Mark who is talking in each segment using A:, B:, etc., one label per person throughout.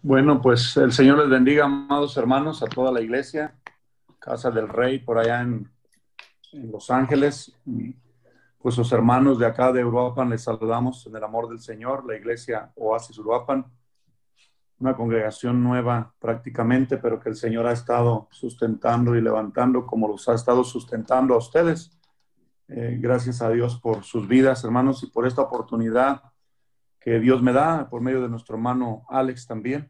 A: Bueno, pues el Señor les bendiga, amados hermanos, a toda la iglesia, Casa del Rey, por allá en Los Ángeles. Y pues sus hermanos de acá de Uruapan les saludamos en el amor del Señor, la iglesia Oasis Uruapan, una congregación nueva prácticamente, pero que el Señor ha estado sustentando y levantando como los ha estado sustentando a ustedes. Gracias a Dios por sus vidas, hermanos, y por esta oportunidad que Dios me da por medio de nuestro hermano Alex también.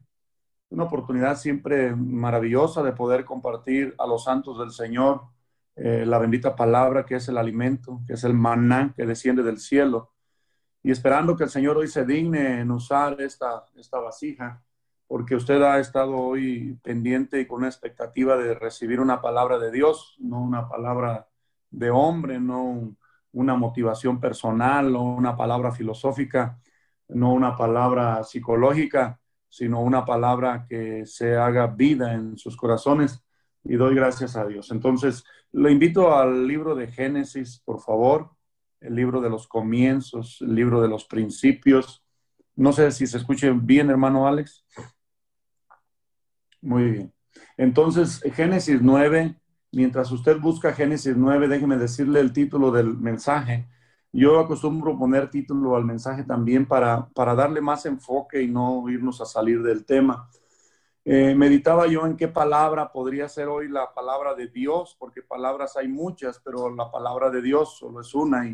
A: Una oportunidad siempre maravillosa de poder compartir a los santos del Señor la bendita palabra que es el alimento, que es el maná que desciende del cielo. Y esperando que el Señor hoy se digne en usar esta vasija, porque usted ha estado hoy pendiente y con una expectativa de recibir una palabra de Dios, no una palabra de hombre, no una motivación personal, o una palabra filosófica, no una palabra psicológica, sino una palabra que se haga vida en sus corazones, y doy gracias a Dios. Entonces, lo invito al libro de Génesis, por favor, el libro de los comienzos, el libro de los principios. No sé si se escuche bien, hermano Alex. Muy bien. Entonces, Génesis 9, mientras usted busca Génesis 9, déjeme decirle el título del mensaje. Yo acostumbro poner título al mensaje también para darle más enfoque y no irnos a salir del tema. Meditaba yo en qué palabra podría ser hoy la palabra de Dios, porque palabras hay muchas, pero la palabra de Dios solo es una,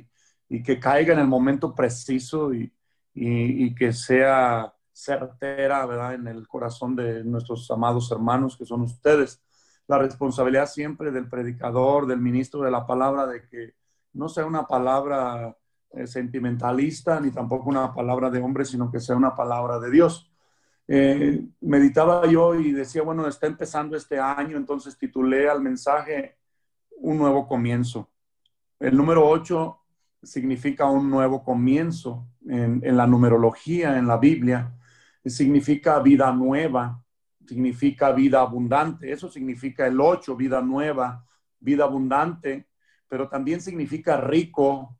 A: y que caiga en el momento preciso y que sea certera, ¿verdad?, en el corazón de nuestros amados hermanos que son ustedes. La responsabilidad siempre del predicador, del ministro de la palabra, de que no sea una palabra sentimentalista, ni tampoco una palabra de hombre, sino que sea una palabra de Dios. Meditaba yo y decía, bueno, está empezando este año, entonces titulé al mensaje Un nuevo comienzo. El número 8 significa un nuevo comienzo en la numerología, en la Biblia. Significa vida nueva, significa vida abundante. Eso significa el 8, vida nueva, vida abundante, pero también significa rico,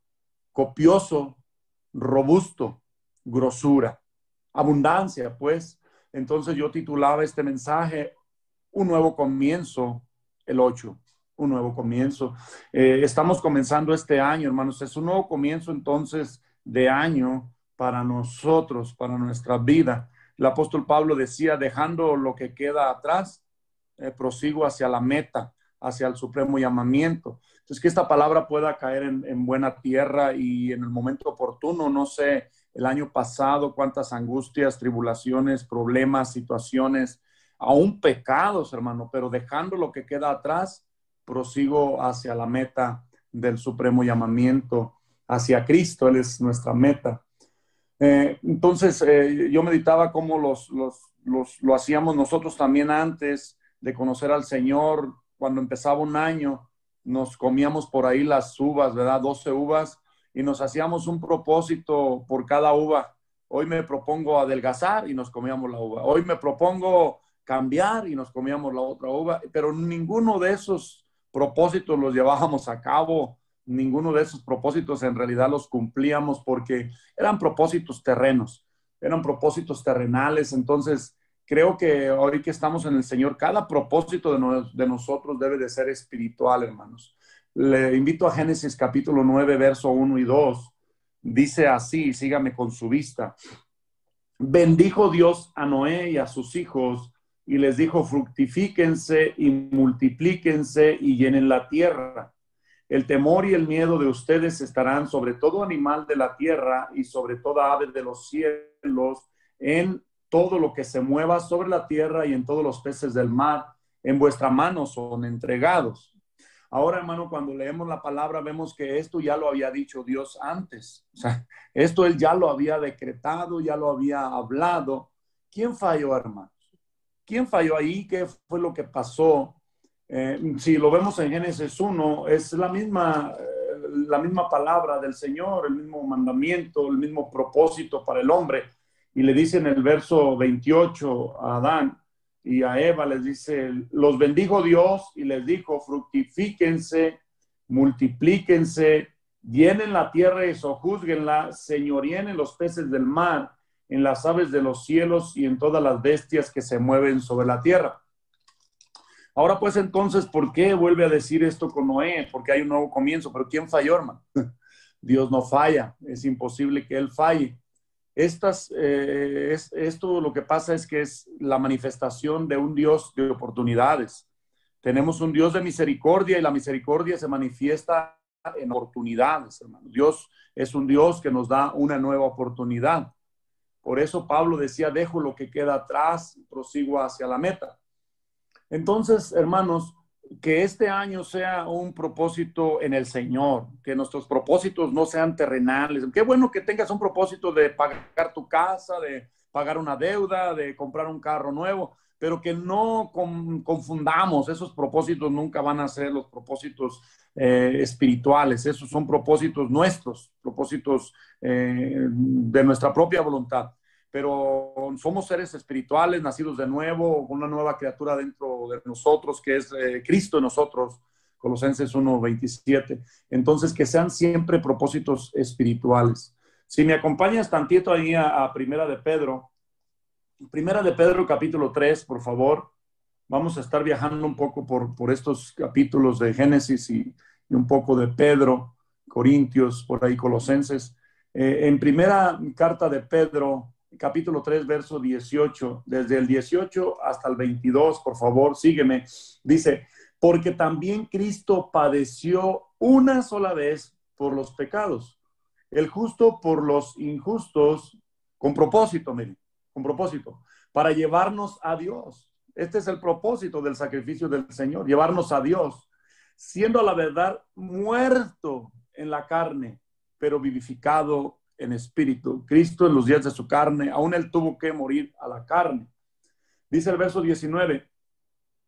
A: copioso, robusto, grosura, abundancia, pues. Entonces yo titulaba este mensaje Un nuevo comienzo, el 8, un nuevo comienzo. Estamos comenzando este año, hermanos. Es un nuevo comienzo entonces de año para nosotros, para nuestra vida. El apóstol Pablo decía, dejando lo que queda atrás, prosigo hacia la meta, hacia el supremo llamamiento. Entonces, que esta palabra pueda caer en buena tierra y en el momento oportuno. No sé, el año pasado, cuántas angustias, tribulaciones, problemas, situaciones, aún pecados, hermano, pero dejando lo que queda atrás, prosigo hacia la meta del supremo llamamiento, hacia Cristo. Él es nuestra meta. Entonces, yo meditaba cómo lo hacíamos nosotros también antes de conocer al Señor. Cuando empezaba un año, nos comíamos por ahí las uvas, ¿verdad? 12 uvas, y nos hacíamos un propósito por cada uva. Hoy me propongo adelgazar y nos comíamos la uva. Hoy me propongo cambiar y nos comíamos la otra uva, pero ninguno de esos propósitos los llevábamos a cabo. Ninguno de esos propósitos en realidad los cumplíamos porque eran propósitos terrenos, eran propósitos terrenales. Entonces, creo que hoy que estamos en el Señor, cada propósito de nosotros debe de ser espiritual, hermanos. Le invito a Génesis capítulo 9, verso 1 y 2. Dice así, sígame con su vista. Bendijo Dios a Noé y a sus hijos y les dijo, fructifíquense y multiplíquense y llenen la tierra. El temor y el miedo de ustedes estarán sobre todo animal de la tierra y sobre toda ave de los cielos, en todo lo que se mueva sobre la tierra y en todos los peces del mar. En vuestra mano son entregados. Ahora, hermano, cuando leemos la palabra vemos que esto ya lo había dicho Dios antes. O sea, esto Él ya lo había decretado, ya lo había hablado. ¿Quién falló, hermanos? ¿Quién falló ahí? ¿Qué fue lo que pasó? Si lo vemos en Génesis 1, es la misma palabra del Señor, el mismo mandamiento, el mismo propósito para el hombre. Y le dice en el verso 28 a Adán y a Eva, les dice, los bendijo Dios y les dijo, fructifíquense, multiplíquense, llenen la tierra y sojúzguenla, señoríen en los peces del mar, en las aves de los cielos y en todas las bestias que se mueven sobre la tierra. Ahora pues entonces, ¿por qué vuelve a decir esto con Noé? Porque hay un nuevo comienzo, pero ¿quién falló, hermano? Dios no falla, es imposible que Él falle. Esto lo que pasa es que es la manifestación de un Dios de oportunidades. Tenemos un Dios de misericordia y la misericordia se manifiesta en oportunidades, hermano. Dios es un Dios que nos da una nueva oportunidad. Por eso Pablo decía, dejo lo que queda atrás, prosigo hacia la meta. Entonces, hermanos, que este año sea un propósito en el Señor, que nuestros propósitos no sean terrenales. Qué bueno que tengas un propósito de pagar tu casa, de pagar una deuda, de comprar un carro nuevo, pero que no confundamos. Esos propósitos nunca van a ser los propósitos espirituales. Esos son propósitos nuestros, propósitos de nuestra propia voluntad. Pero somos seres espirituales, nacidos de nuevo, una nueva criatura dentro de nosotros, que es Cristo en nosotros, Colosenses 1:27. Entonces, que sean siempre propósitos espirituales. Si me acompañas tantito ahí a Primera de Pedro capítulo 3, por favor. Vamos a estar viajando un poco por estos capítulos de Génesis y un poco de Pedro, Corintios, por ahí Colosenses. En primera carta de Pedro, capítulo 3, verso 18, desde el 18 hasta el 22, por favor, sígueme. Dice, porque también Cristo padeció una sola vez por los pecados, el justo por los injustos, con propósito, miren, con propósito, para llevarnos a Dios. Este es el propósito del sacrificio del Señor, llevarnos a Dios, siendo a la verdad muerto en la carne, pero vivificado en espíritu. Cristo en los días de su carne, aún Él tuvo que morir a la carne. Dice el verso 19,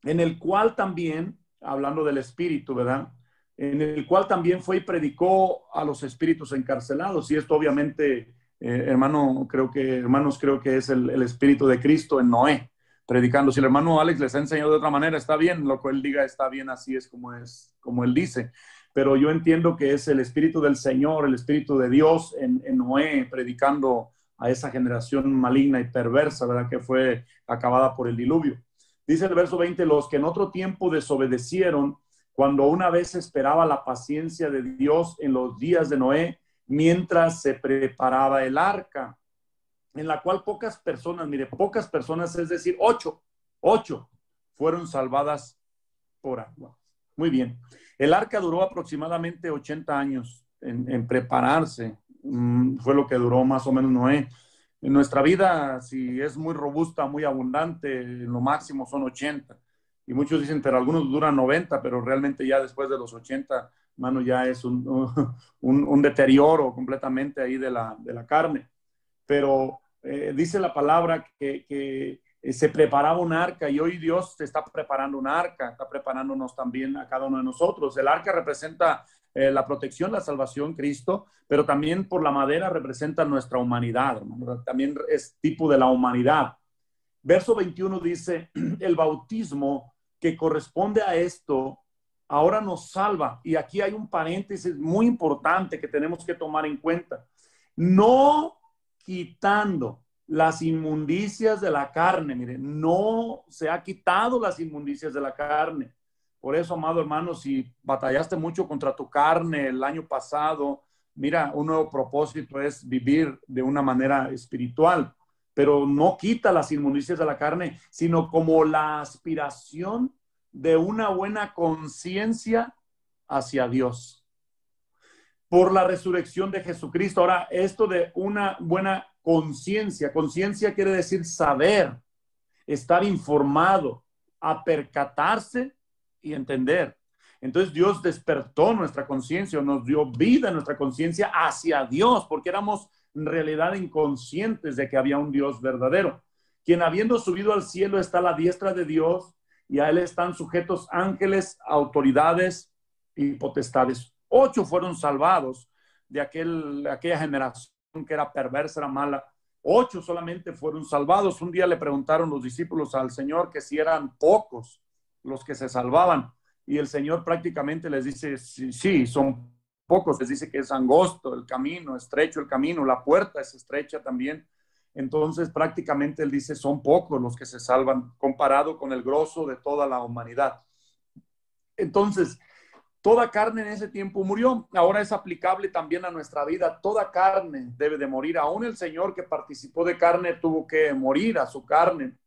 A: en el cual también, hablando del espíritu, ¿verdad? En el cual también fue y predicó a los espíritus encarcelados. Y esto obviamente, hermanos, creo que es el espíritu de Cristo en Noé, predicando. Si el hermano Alex les ha enseñado de otra manera, está bien, lo que él diga está bien, así es, como él dice. Pero yo entiendo que es el espíritu del Señor, el espíritu de Dios en Noé, predicando a esa generación maligna y perversa, ¿verdad? Que fue acabada por el diluvio. Dice el verso 20, los que en otro tiempo desobedecieron, cuando una vez esperaba la paciencia de Dios en los días de Noé, mientras se preparaba el arca, en la cual pocas personas, es decir, ocho, fueron salvadas por agua. Muy bien. El arca duró aproximadamente 80 años en prepararse. Fue lo que duró más o menos Noé. En nuestra vida, si es muy robusta, muy abundante, lo máximo son 80. Y muchos dicen, pero algunos duran 90, pero realmente ya después de los 80, mano, ya es un deterioro completamente ahí de la carne. Pero dice la palabra que se preparaba un arca y hoy Dios está preparando un arca, está preparándonos también a cada uno de nosotros. El arca representa la protección, la salvación, Cristo, pero también por la madera representa nuestra humanidad, hermano. También es tipo de la humanidad. Verso 21 dice, el bautismo que corresponde a esto ahora nos salva. Y aquí hay un paréntesis muy importante que tenemos que tomar en cuenta. No quitando las inmundicias de la carne, miren, no se ha quitado las inmundicias de la carne. Por eso, amado hermano, si batallaste mucho contra tu carne el año pasado, mira, un nuevo propósito es vivir de una manera espiritual, pero no quita las inmundicias de la carne, sino como la aspiración de una buena conciencia hacia Dios por la resurrección de Jesucristo. Ahora, esto de una buena conciencia quiere decir saber, estar informado, a percatarse y entender. Entonces Dios despertó nuestra conciencia, nos dio vida en nuestra conciencia hacia Dios, porque éramos en realidad inconscientes de que había un Dios verdadero, quien habiendo subido al cielo está a la diestra de Dios y a él están sujetos ángeles, autoridades y potestades. 8 fueron salvados de aquella generación que era perversa, era mala. 8 solamente fueron salvados. Un día le preguntaron los discípulos al Señor que si eran pocos los que se salvaban. Y el Señor prácticamente les dice, sí, son pocos, les dice que es angosto el camino, estrecho el camino, la puerta es estrecha también. Entonces prácticamente él dice, son pocos los que se salvan comparado con el grosso de toda la humanidad. Entonces, toda carne en ese tiempo murió. Ahora es aplicable también a nuestra vida. Toda carne debe de morir. Aún el Señor que participó de carne tuvo que morir a su carne.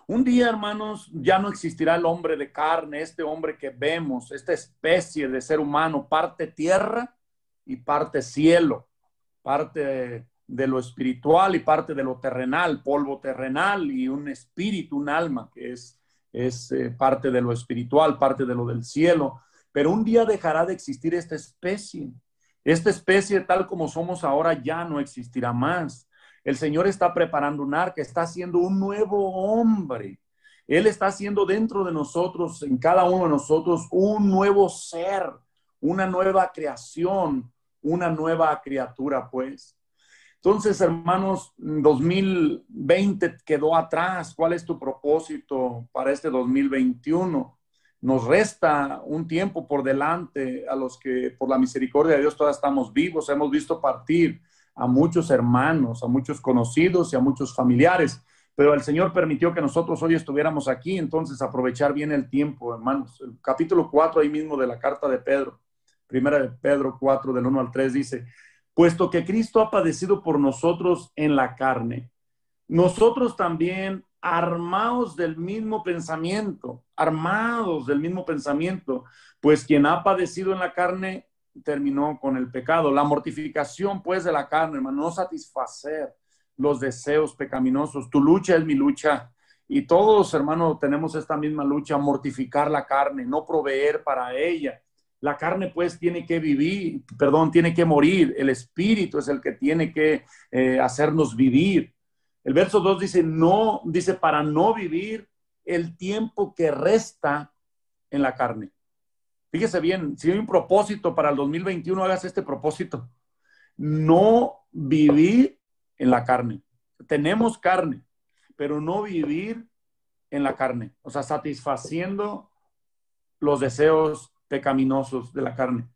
A: Un día, hermanos, ya no existirá el hombre de carne, este hombre que vemos, esta especie de ser humano, parte tierra y parte cielo, parte de lo espiritual y parte de lo terrenal, polvo terrenal y un espíritu, un alma, que es parte de lo espiritual, parte de lo del cielo. Pero un día dejará de existir esta especie. Esta especie, tal como somos ahora, ya no existirá más. El Señor está preparando un arca, está haciendo un nuevo hombre. Él está haciendo dentro de nosotros, en cada uno de nosotros, un nuevo ser, una nueva creación, una nueva criatura, pues. Entonces, hermanos, 2020 quedó atrás. ¿Cuál es tu propósito para este 2021? Nos resta un tiempo por delante a los que, por la misericordia de Dios, todavía estamos vivos. Hemos visto partir a muchos hermanos, a muchos conocidos y a muchos familiares, pero el Señor permitió que nosotros hoy estuviéramos aquí, entonces aprovechar bien el tiempo, hermanos. El capítulo 4 ahí mismo de la carta de Pedro, primera de Pedro 4, del 1 al 3, dice, puesto que Cristo ha padecido por nosotros en la carne, nosotros también armados del mismo pensamiento, pues quien ha padecido en la carne terminó con el pecado. La mortificación, pues, de la carne, hermano, no satisfacer los deseos pecaminosos. Tu lucha es mi lucha. Y todos, hermano, tenemos esta misma lucha, mortificar la carne, no proveer para ella. La carne, pues, tiene que vivir, tiene que morir. El espíritu es el que tiene que hacernos vivir. El verso 2 dice, para no vivir el tiempo que resta en la carne. Fíjese bien, si hay un propósito para el 2021, hagas este propósito. No vivir en la carne. Tenemos carne, pero no vivir en la carne. O sea, satisfaciendo los deseos pecaminosos de la carne.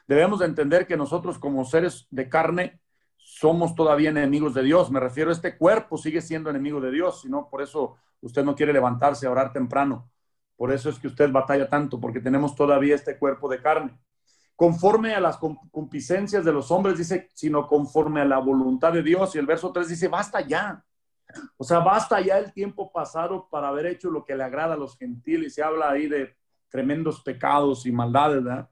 A: Debemos de entender que nosotros como seres de carne somos todavía enemigos de Dios. Me refiero a este cuerpo sigue siendo enemigo de Dios, sino por eso usted no quiere levantarse a orar temprano. Por eso es que usted batalla tanto, porque tenemos todavía este cuerpo de carne. Conforme a las concupiscencias de los hombres, dice, sino conforme a la voluntad de Dios. Y el verso 3 dice, basta ya. O sea, basta ya el tiempo pasado para haber hecho lo que le agrada a los gentiles. Se habla ahí de tremendos pecados y maldades, ¿verdad?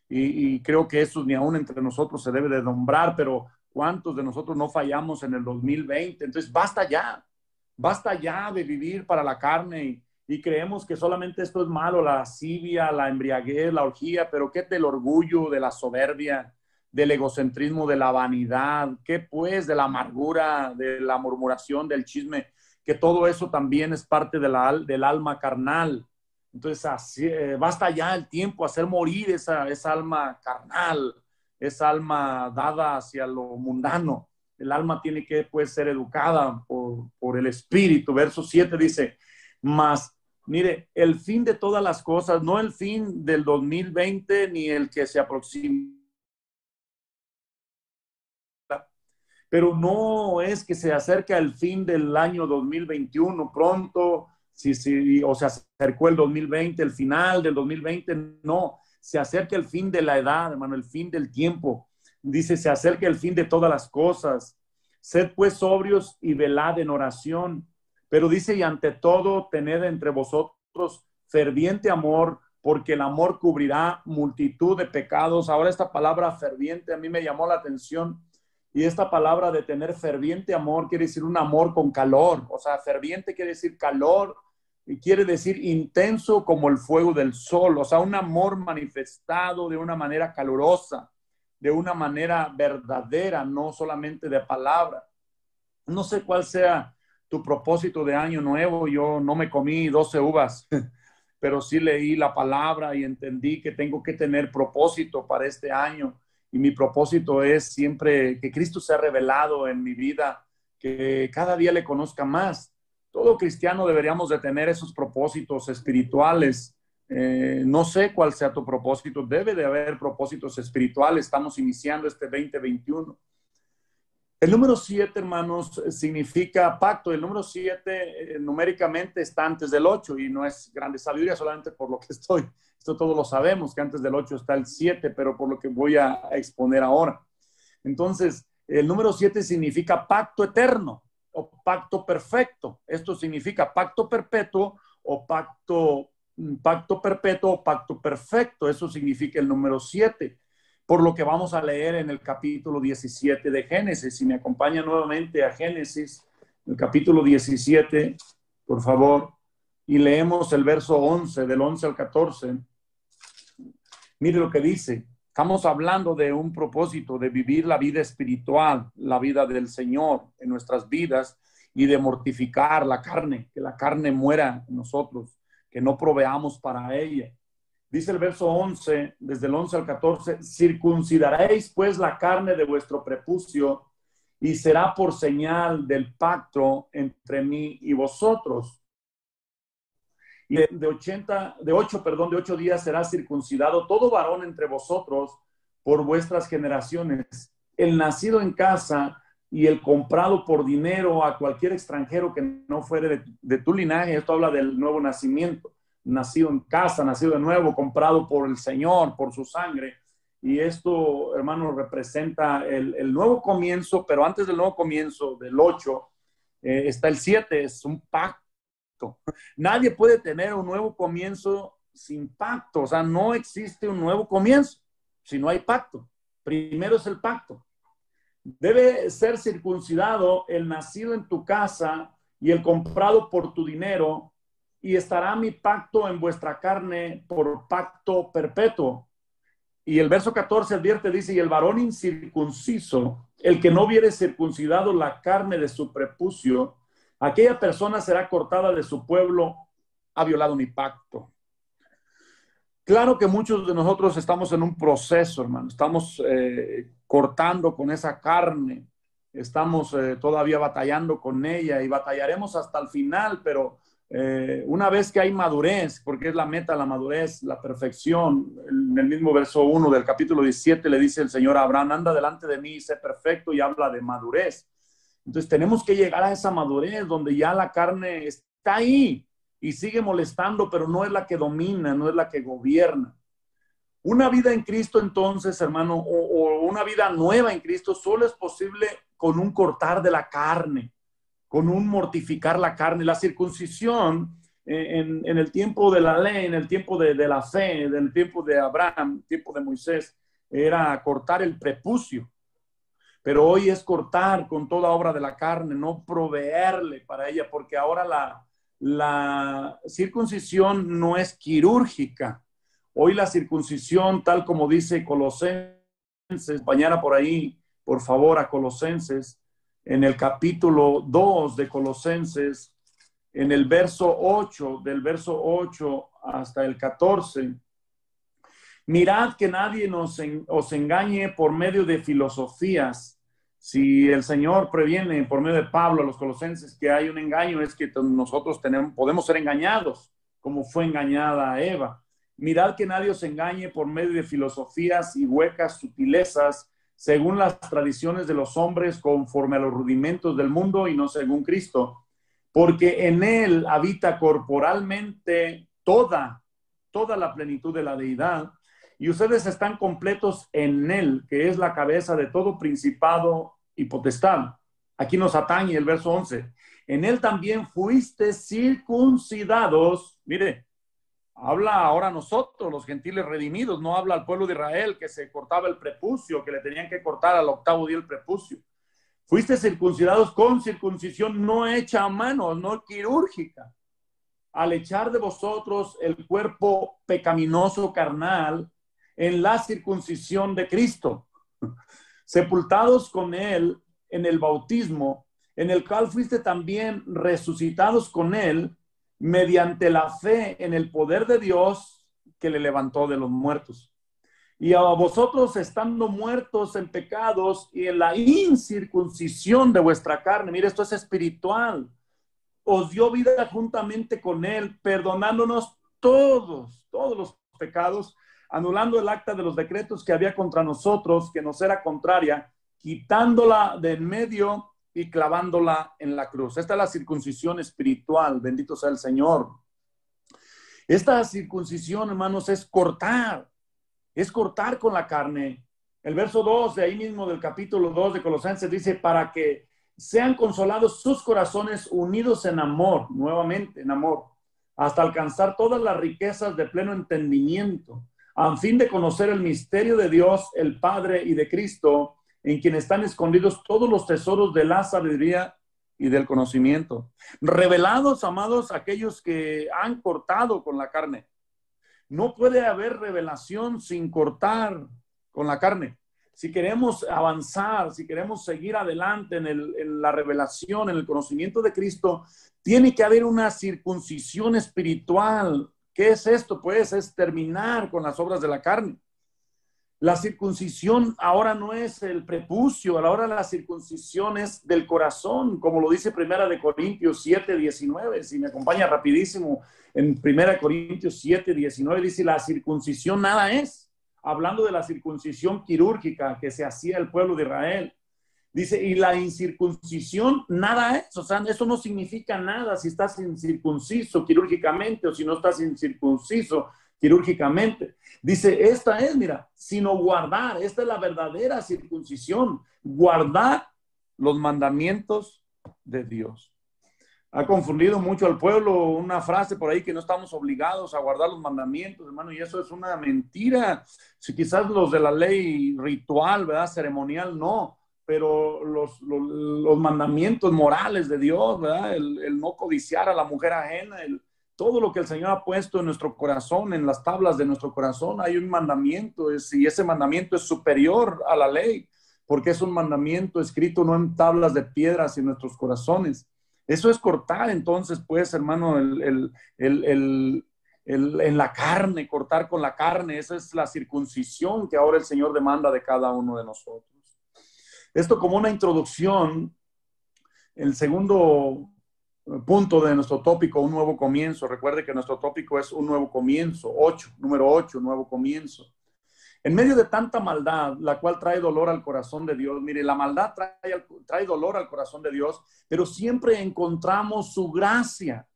A: Y creo que eso ni aún entre nosotros se debe de nombrar, pero ¿cuántos de nosotros no fallamos en el 2020? Entonces, basta ya de vivir para la carne y creemos que solamente esto es malo, la lascivia, la embriaguez, la orgía, pero ¿qué del orgullo, de la soberbia, del egocentrismo, de la vanidad? ¿Qué pues de la amargura, de la murmuración, del chisme? Que todo eso también es parte del alma carnal. Entonces, así, basta ya el tiempo, hacer morir esa alma carnal, esa alma dada hacia lo mundano. El alma tiene que, pues, ser educada por el Espíritu. Verso 7 dice, mas, mire, el fin de todas las cosas, no el fin del 2020 ni el que se aproxima, pero no es que se acerca el fin del año 2021 pronto, o se acercó el 2020, el final del 2020, no, se acerca el fin de la edad, hermano, el fin del tiempo. Dice, se acerca el fin de todas las cosas. Sed pues sobrios y velad en oración. Pero dice, y ante todo, tened entre vosotros ferviente amor, porque el amor cubrirá multitud de pecados. Ahora esta palabra ferviente a mí me llamó la atención. Y esta palabra de tener ferviente amor quiere decir un amor con calor. O sea, ferviente quiere decir calor y quiere decir intenso como el fuego del sol. O sea, un amor manifestado de una manera calurosa, de una manera verdadera, no solamente de palabra. No sé cuál sea tu propósito de año nuevo. Yo no me comí 12 uvas, pero sí leí la palabra y entendí que tengo que tener propósito para este año. Y mi propósito es siempre que Cristo sea revelado en mi vida, que cada día le conozca más. Todo cristiano deberíamos de tener esos propósitos espirituales No sé cuál sea tu propósito. Debe de haber propósitos espirituales. Estamos iniciando este 2021. El número 7, hermanos, significa pacto. El número 7 numéricamente está antes del 8 y no es grande sabiduría solamente por lo que estoy. Esto todos lo sabemos, que antes del 8 está el 7, pero por lo que voy a exponer ahora. Entonces, el número 7 significa pacto eterno o pacto perfecto. Esto significa pacto perpetuo o pacto perpetuo o pacto perfecto. Eso significa el número 7. Por lo que vamos a leer en el capítulo 17 de Génesis. Si me acompaña nuevamente a Génesis, el capítulo 17, por favor, y leemos el verso 11, del 11 al 14. Mire lo que dice. Estamos hablando de un propósito de vivir la vida espiritual, la vida del Señor en nuestras vidas y de mortificar la carne, que la carne muera en nosotros, que no proveamos para ella. Dice el verso 11, desde el 11 al 14, circuncidaréis pues la carne de vuestro prepucio y será por señal del pacto entre mí y vosotros. Y de 8 días será circuncidado todo varón entre vosotros por vuestras generaciones, el nacido en casa y el comprado por dinero a cualquier extranjero que no fuere de tu linaje. Esto habla del nuevo nacimiento. Nacido en casa, nacido de nuevo, comprado por el Señor, por su sangre. Y esto, hermano, representa el nuevo comienzo, pero antes del nuevo comienzo, del 8, está el 7, es un pacto. Nadie puede tener un nuevo comienzo sin pacto, o sea, no existe un nuevo comienzo si no hay pacto. Primero es el pacto. Debe ser circuncidado el nacido en tu casa y el comprado por tu dinero, y estará mi pacto en vuestra carne por pacto perpetuo. Y el verso 14 advierte, dice, y el varón incircunciso, el que no hubiere circuncidado la carne de su prepucio, aquella persona será cortada de su pueblo, ha violado mi pacto. Claro que muchos de nosotros estamos en un proceso, hermano, estamos cortando con esa carne, estamos todavía batallando con ella y batallaremos hasta el final, pero una vez que hay madurez, porque es la meta, la madurez, la perfección, en el mismo verso 1 del capítulo 17 le dice el Señor a Abraham, anda delante de mí y sé perfecto, y habla de madurez. Entonces tenemos que llegar a esa madurez donde ya la carne está ahí y sigue molestando, pero no es la que domina, no es la que gobierna. Una vida en Cristo, entonces, hermano, o una vida nueva en Cristo, solo es posible con un cortar de la carne, con un mortificar la carne. La circuncisión en el tiempo de la ley, en el tiempo de la fe, en el tiempo de Abraham, tiempo de Moisés, era cortar el prepucio. Pero hoy es cortar con toda obra de la carne, no proveerle para ella, porque ahora la circuncisión no es quirúrgica. Hoy la circuncisión, tal como dice Colosenses, acompañara por ahí, por favor, a Colosenses, en el capítulo 2 de Colosenses, en el verso 8, del verso 8 hasta el 14. Mirad que nadie os engañe por medio de filosofías. Si el Señor previene por medio de Pablo a los colosenses que hay un engaño, es que nosotros podemos ser engañados, como fue engañada Eva. Mirad que nadie os engañe por medio de filosofías y huecas sutilezas, según las tradiciones de los hombres, conforme a los rudimentos del mundo y no según Cristo, porque en él habita corporalmente toda la plenitud de la deidad, y ustedes están completos en él, que es la cabeza de todo principado y potestad. Aquí nos atañe el verso 11. En él también fuiste circuncidados. Mire, habla ahora a nosotros, los gentiles redimidos, no habla al pueblo de Israel que se cortaba el prepucio, que le tenían que cortar al 8º día el prepucio. Fuiste circuncidados con circuncisión no hecha a mano, no quirúrgica, al echar de vosotros el cuerpo pecaminoso carnal en la circuncisión de Cristo, sepultados con él en el bautismo, en el cual fuiste también resucitados con él mediante la fe en el poder de Dios que le levantó de los muertos. Y a vosotros, estando muertos en pecados y en la incircuncisión de vuestra carne, mire, esto es espiritual, os dio vida juntamente con él, perdonándonos todos los pecados, anulando el acta de los decretos que había contra nosotros, que nos era contraria, quitándola de en medio y clavándola en la cruz. Esta es la circuncisión espiritual, bendito sea el Señor. Esta circuncisión, hermanos, es cortar con la carne. El verso 2 de ahí mismo del capítulo 2 de Colosenses dice, para que sean consolados sus corazones unidos en amor, nuevamente en amor, hasta alcanzar todas las riquezas de pleno entendimiento, a fin de conocer el misterio de Dios, el Padre y de Cristo, en quien están escondidos todos los tesoros de la sabiduría y del conocimiento. Revelados, amados, aquellos que han cortado con la carne. No puede haber revelación sin cortar con la carne. Si queremos avanzar, si queremos seguir adelante en la revelación, en el conocimiento de Cristo, tiene que haber una circuncisión espiritual. ¿Qué es esto? Pues es terminar con las obras de la carne. La circuncisión ahora no es el prepucio, ahora la circuncisión es del corazón, como lo dice 1 Corintios 7:19. Si me acompaña rapidísimo, en 1 Corintios 7:19 dice, la circuncisión nada es, hablando de la circuncisión quirúrgica que se hacía el pueblo de Israel. Dice, y la incircuncisión nada es, o sea, eso no significa nada si estás incircunciso quirúrgicamente o si no estás incircunciso quirúrgicamente. Dice, esta es, mira, sino guardar, esta es la verdadera circuncisión, guardar los mandamientos de Dios. Ha confundido mucho al pueblo una frase por ahí que no estamos obligados a guardar los mandamientos, hermano, y eso es una mentira. Si quizás los de la ley ritual, ¿verdad? Ceremonial, no, pero los mandamientos morales de Dios, ¿verdad? El no codiciar a la mujer ajena, todo lo que el Señor ha puesto en nuestro corazón, en las tablas de nuestro corazón, hay un mandamiento, y ese mandamiento es superior a la ley, porque es un mandamiento escrito no en tablas de piedras en nuestros corazones. Eso es cortar, entonces, pues, hermano, en la carne, cortar con la carne. Esa es la circuncisión que ahora el Señor demanda de cada uno de nosotros. Esto como una introducción, el segundo punto de nuestro tópico, un nuevo comienzo. Recuerde que nuestro tópico es un nuevo comienzo, número 8, nuevo comienzo. En medio de tanta maldad, la cual trae dolor al corazón de Dios, mire, la maldad trae dolor al corazón de Dios, pero siempre encontramos su gracia.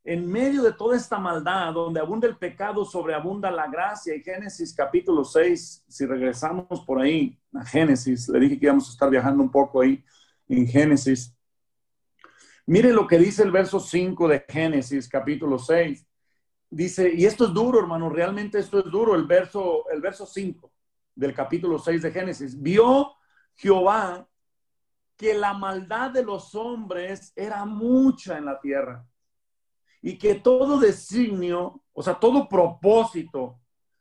A: En medio de toda esta maldad, donde abunda el pecado, sobreabunda la gracia. Y Génesis capítulo 6, si regresamos por ahí a Génesis, le dije que íbamos a estar viajando un poco ahí en Génesis. Mire lo que dice el verso 5 de Génesis capítulo 6. Dice, y esto es duro, hermano, realmente esto es duro, el verso 5 del capítulo 6 de Génesis. Vio Jehová que la maldad de los hombres era mucha en la tierra y que todo designio, o sea, todo propósito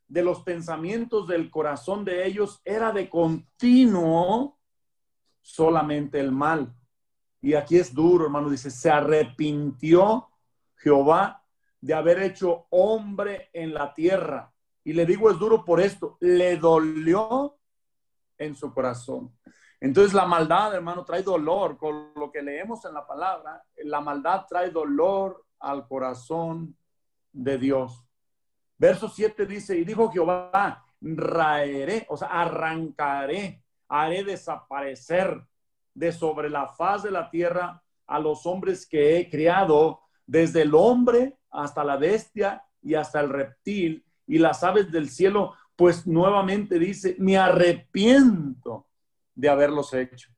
A: de los pensamientos del corazón de ellos era de continuo solamente el mal. Y aquí es duro, hermano, dice, se arrepintió Jehová de haber hecho hombre en la tierra. Y le digo es duro por esto, le dolió en su corazón. Entonces la maldad, hermano, trae dolor. Con lo que leemos en la palabra, la maldad trae dolor al corazón de Dios. Verso 7 dice, y dijo Jehová, raeré, o sea, arrancaré, haré desaparecer de sobre la faz de la tierra a los hombres que he creado, desde el hombre hasta la bestia y hasta el reptil y las aves del cielo, pues nuevamente dice, me arrepiento de haberlos hecho.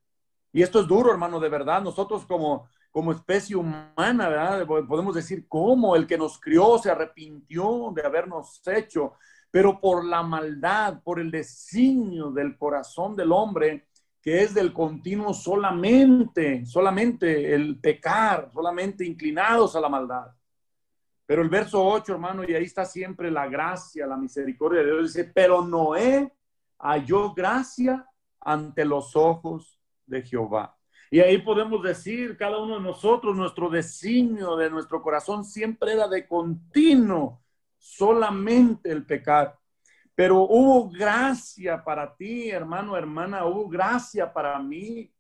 A: Y esto es duro, hermano, de verdad. Nosotros como especie humana, ¿verdad? Podemos decir, ¿cómo? El que nos crió se arrepintió de habernos hecho, pero por la maldad, por el designio del corazón del hombre, que es del continuo solamente el pecar, solamente inclinados a la maldad. Pero el verso 8, hermano, y ahí está siempre la gracia, la misericordia de Dios, dice, pero Noé halló gracia ante los ojos de Jehová. Y ahí podemos decir, cada uno de nosotros, nuestro designio de nuestro corazón siempre era de continuo, solamente el pecar. Pero hubo gracia para ti, hermano, hermana, hubo gracia para mí.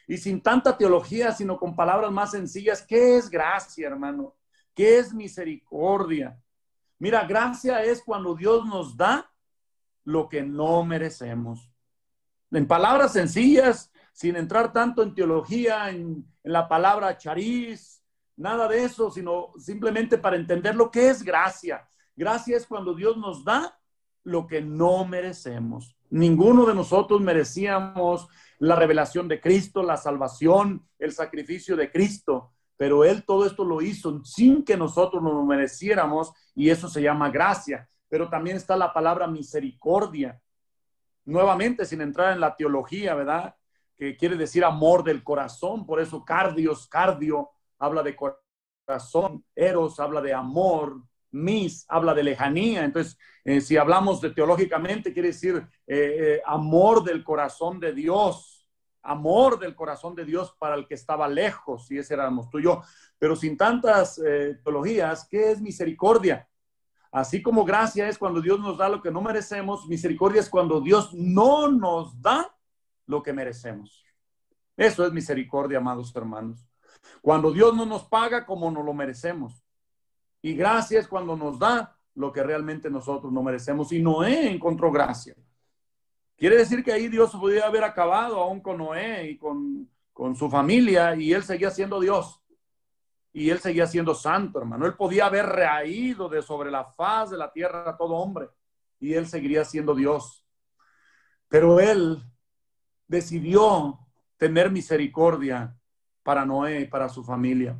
A: Y sin tanta teología, sino con palabras más sencillas, ¿qué es gracia, hermano? ¿Qué es misericordia? Mira, gracia es cuando Dios nos da lo que no merecemos. En palabras sencillas, sin entrar tanto en teología, en la palabra chariz, nada de eso, sino simplemente para entender lo que es gracia. Gracia es cuando Dios nos da lo que no merecemos. Ninguno de nosotros merecíamos la revelación de Cristo, la salvación, el sacrificio de Cristo, pero Él todo esto lo hizo sin que nosotros nos lo mereciéramos, y eso se llama gracia. Pero también está la palabra misericordia. Nuevamente, sin entrar en la teología, ¿verdad? Que quiere decir amor del corazón, por eso cardio habla de corazón, eros habla de amor, mis habla de lejanía. Entonces, si hablamos de teológicamente, quiere decir amor del corazón de Dios, amor del corazón de Dios para el que estaba lejos, y ese éramos tú y yo. Pero sin tantas teologías, ¿qué es misericordia? Así como gracia es cuando Dios nos da lo que no merecemos, misericordia es cuando Dios no nos da lo que merecemos. Eso es misericordia, amados hermanos. Cuando Dios no nos paga como nos lo merecemos. Y gracia es cuando nos da lo que realmente nosotros no merecemos. Y Noé encontró gracia. Quiere decir que ahí Dios podía haber acabado aún con Noé y con su familia, y él seguía siendo Dios. Y él seguía siendo santo, hermano. Él podía haber raído de sobre la faz de la tierra a todo hombre, y él seguiría siendo Dios. Pero él decidió tener misericordia para Noé y para su familia.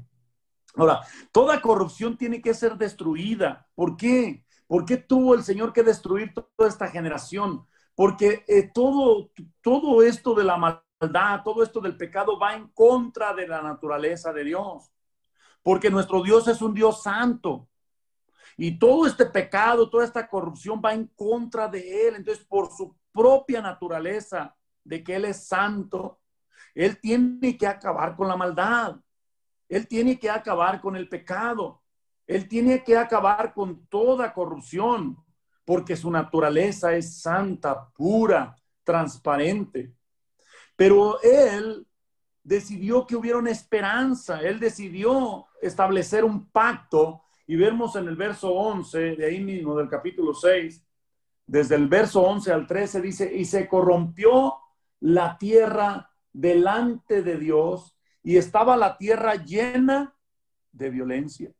A: Ahora, toda corrupción tiene que ser destruida. ¿Por qué? ¿Por qué tuvo el Señor que destruir toda esta generación? Porque todo esto de la maldad, todo esto del pecado va en contra de la naturaleza de Dios. Porque nuestro Dios es un Dios santo. Y todo este pecado, toda esta corrupción va en contra de Él. Entonces, por su propia naturaleza de que Él es santo, Él tiene que acabar con la maldad. Él tiene que acabar con el pecado. Él tiene que acabar con toda corrupción, porque su naturaleza es santa, pura, transparente. Pero Él decidió que hubiera una esperanza. Él decidió establecer un pacto, y vemos en el verso 11, de ahí mismo del capítulo 6, desde el verso 11 al 13, dice, y se corrompió la tierra delante de Dios, y estaba la tierra llena de violencia.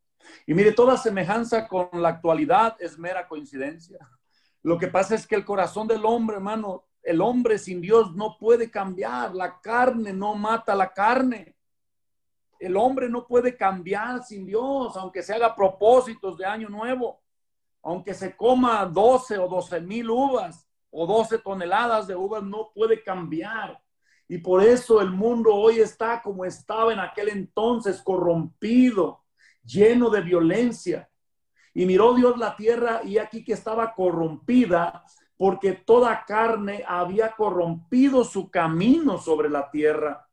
A: Y mire, toda semejanza con la actualidad es mera coincidencia. Lo que pasa es que el corazón del hombre, hermano, el hombre sin Dios no puede cambiar. La carne no mata la carne. El hombre no puede cambiar sin Dios, aunque se haga propósitos de año nuevo, aunque se coma 12 o 12,000 uvas o 12 toneladas de uvas, no puede cambiar. Y por eso el mundo hoy está como estaba en aquel entonces, corrompido, lleno de violencia. Y miró Dios la tierra, y aquí que estaba corrompida, porque toda carne había corrompido su camino sobre la tierra.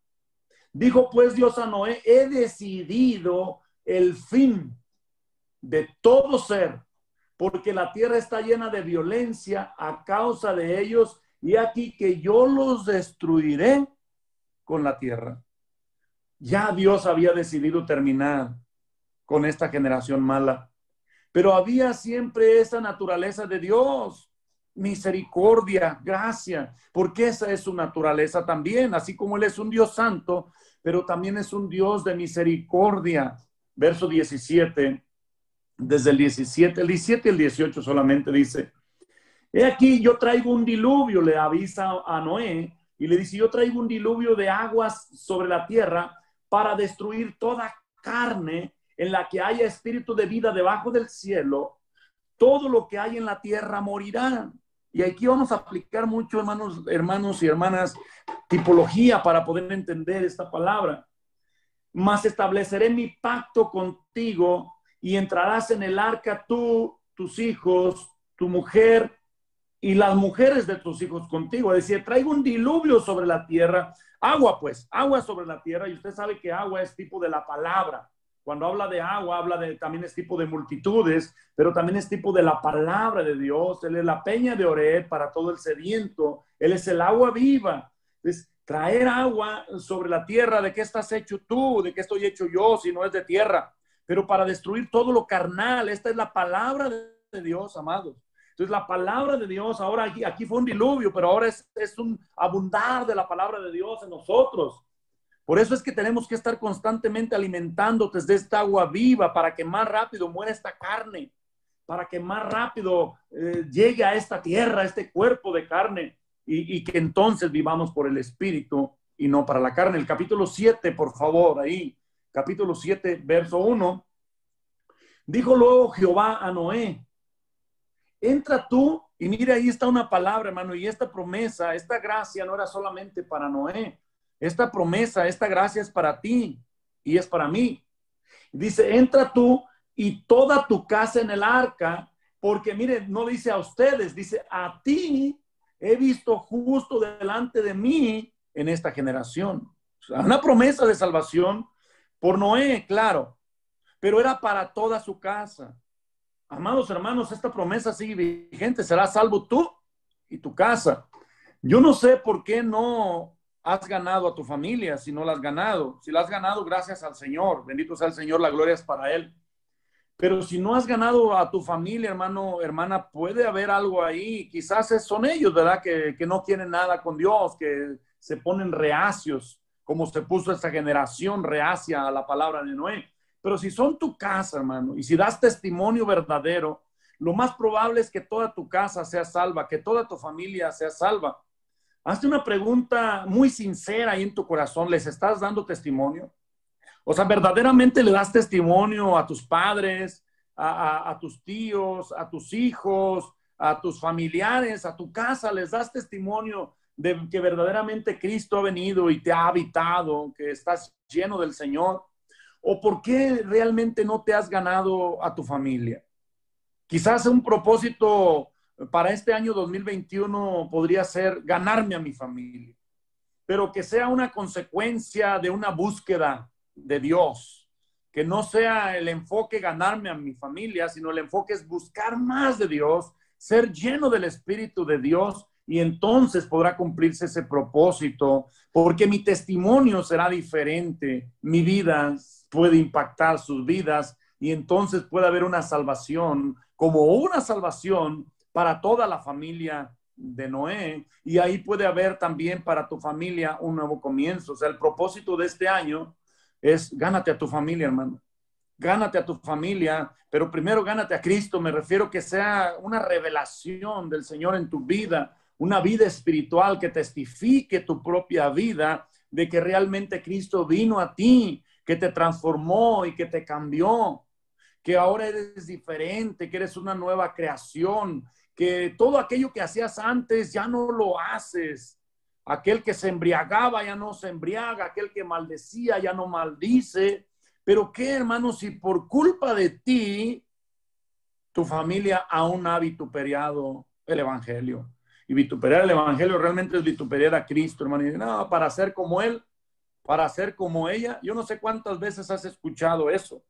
A: Dijo pues Dios a Noé, he decidido el fin de todo ser, porque la tierra está llena de violencia a causa de ellos, y aquí que yo los destruiré con la tierra. Ya Dios había decidido terminar con esta generación mala, pero había siempre esa naturaleza de Dios, misericordia, gracia, porque esa es su naturaleza también, así como Él es un Dios santo, pero también es un Dios de misericordia. Verso 17, desde el 17 y el 18 solamente dice, he aquí yo traigo un diluvio, le avisa a Noé, y le dice, yo traigo un diluvio de aguas sobre la tierra para destruir toda carne en la que haya espíritu de vida debajo del cielo. Todo lo que hay en la tierra morirá. Y aquí vamos a aplicar mucho, hermanos y hermanas, tipología para poder entender esta palabra. Mas estableceré mi pacto contigo, y entrarás en el arca tú, tus hijos, tu mujer y las mujeres de tus hijos contigo. Es decir, traigo un diluvio sobre la tierra, agua pues, agua sobre la tierra, y usted sabe que agua es tipo de la palabra. Cuando habla de agua, también es tipo de multitudes, pero también es tipo de la palabra de Dios. Él es la peña de Oreb para todo el sediento. Él es el agua viva. Entonces, traer agua sobre la tierra, ¿de qué estás hecho tú? ¿De qué estoy hecho yo si no es de tierra? Pero para destruir todo lo carnal, esta es la palabra de Dios, amados. Entonces la palabra de Dios, ahora aquí fue un diluvio, pero ahora es un abundar de la palabra de Dios en nosotros. Por eso es que tenemos que estar constantemente alimentándote de esta agua viva para que más rápido muera esta carne, para que más rápido llegue a esta tierra, a este cuerpo de carne, y que entonces vivamos por el Espíritu y no para la carne. El capítulo 7, por favor, ahí, capítulo 7, verso 1. Dijo luego Jehová a Noé, entra tú, y mire, ahí está una palabra, hermano, y esta promesa, esta gracia no era solamente para Noé. Esta promesa, esta gracia es para ti y es para mí. Dice, entra tú y toda tu casa en el arca, porque mire, no dice a ustedes, dice a ti he visto justo delante de mí en esta generación. O sea, una promesa de salvación por Noé, claro, pero era para toda su casa. Amados hermanos, esta promesa sigue vigente, serás salvo tú y tu casa. Yo no sé por qué no has ganado a tu familia, si no la has ganado. Si la has ganado, gracias al Señor. Bendito sea el Señor, la gloria es para Él. Pero si no has ganado a tu familia, hermano, hermana, puede haber algo ahí. Quizás son ellos, ¿verdad? Que no quieren nada con Dios, que se ponen reacios, como se puso esta generación reacia a la palabra de Noé. Pero si son tu casa, hermano, y si das testimonio verdadero, lo más probable es que toda tu casa sea salva, que toda tu familia sea salva. Hazte una pregunta muy sincera ahí en tu corazón. ¿Les estás dando testimonio? O sea, ¿verdaderamente le das testimonio a tus padres, a tus tíos, a tus hijos, a tus familiares, a tu casa? ¿Les das testimonio de que verdaderamente Cristo ha venido y te ha habitado, que estás lleno del Señor? ¿O por qué realmente no te has ganado a tu familia? Quizás un propósito para este año 2021 podría ser ganarme a mi familia, pero que sea una consecuencia de una búsqueda de Dios, que no sea el enfoque ganarme a mi familia, sino el enfoque es buscar más de Dios, ser lleno del Espíritu de Dios, y entonces podrá cumplirse ese propósito, porque mi testimonio será diferente, mi vida puede impactar sus vidas, y entonces puede haber una salvación, como una salvación para toda la familia de Noé, y ahí puede haber también para tu familia un nuevo comienzo. O sea, el propósito de este año es gánate a tu familia, hermano. Gánate a tu familia, pero primero gánate a Cristo. Me refiero que sea una revelación del Señor en tu vida, una vida espiritual que testifique tu propia vida de que realmente Cristo vino a ti, que te transformó y que te cambió, que ahora eres diferente, que eres una nueva creación, que todo aquello que hacías antes ya no lo haces. Aquel que se embriagaba ya no se embriaga, aquel que maldecía ya no maldice. Pero qué, hermano, si por culpa de ti, tu familia aún ha vituperiado el Evangelio. Y vituperar el Evangelio realmente es vituperar a Cristo, hermano. Y no, para ser como Él, para ser como ella. Yo no sé cuántas veces has escuchado eso,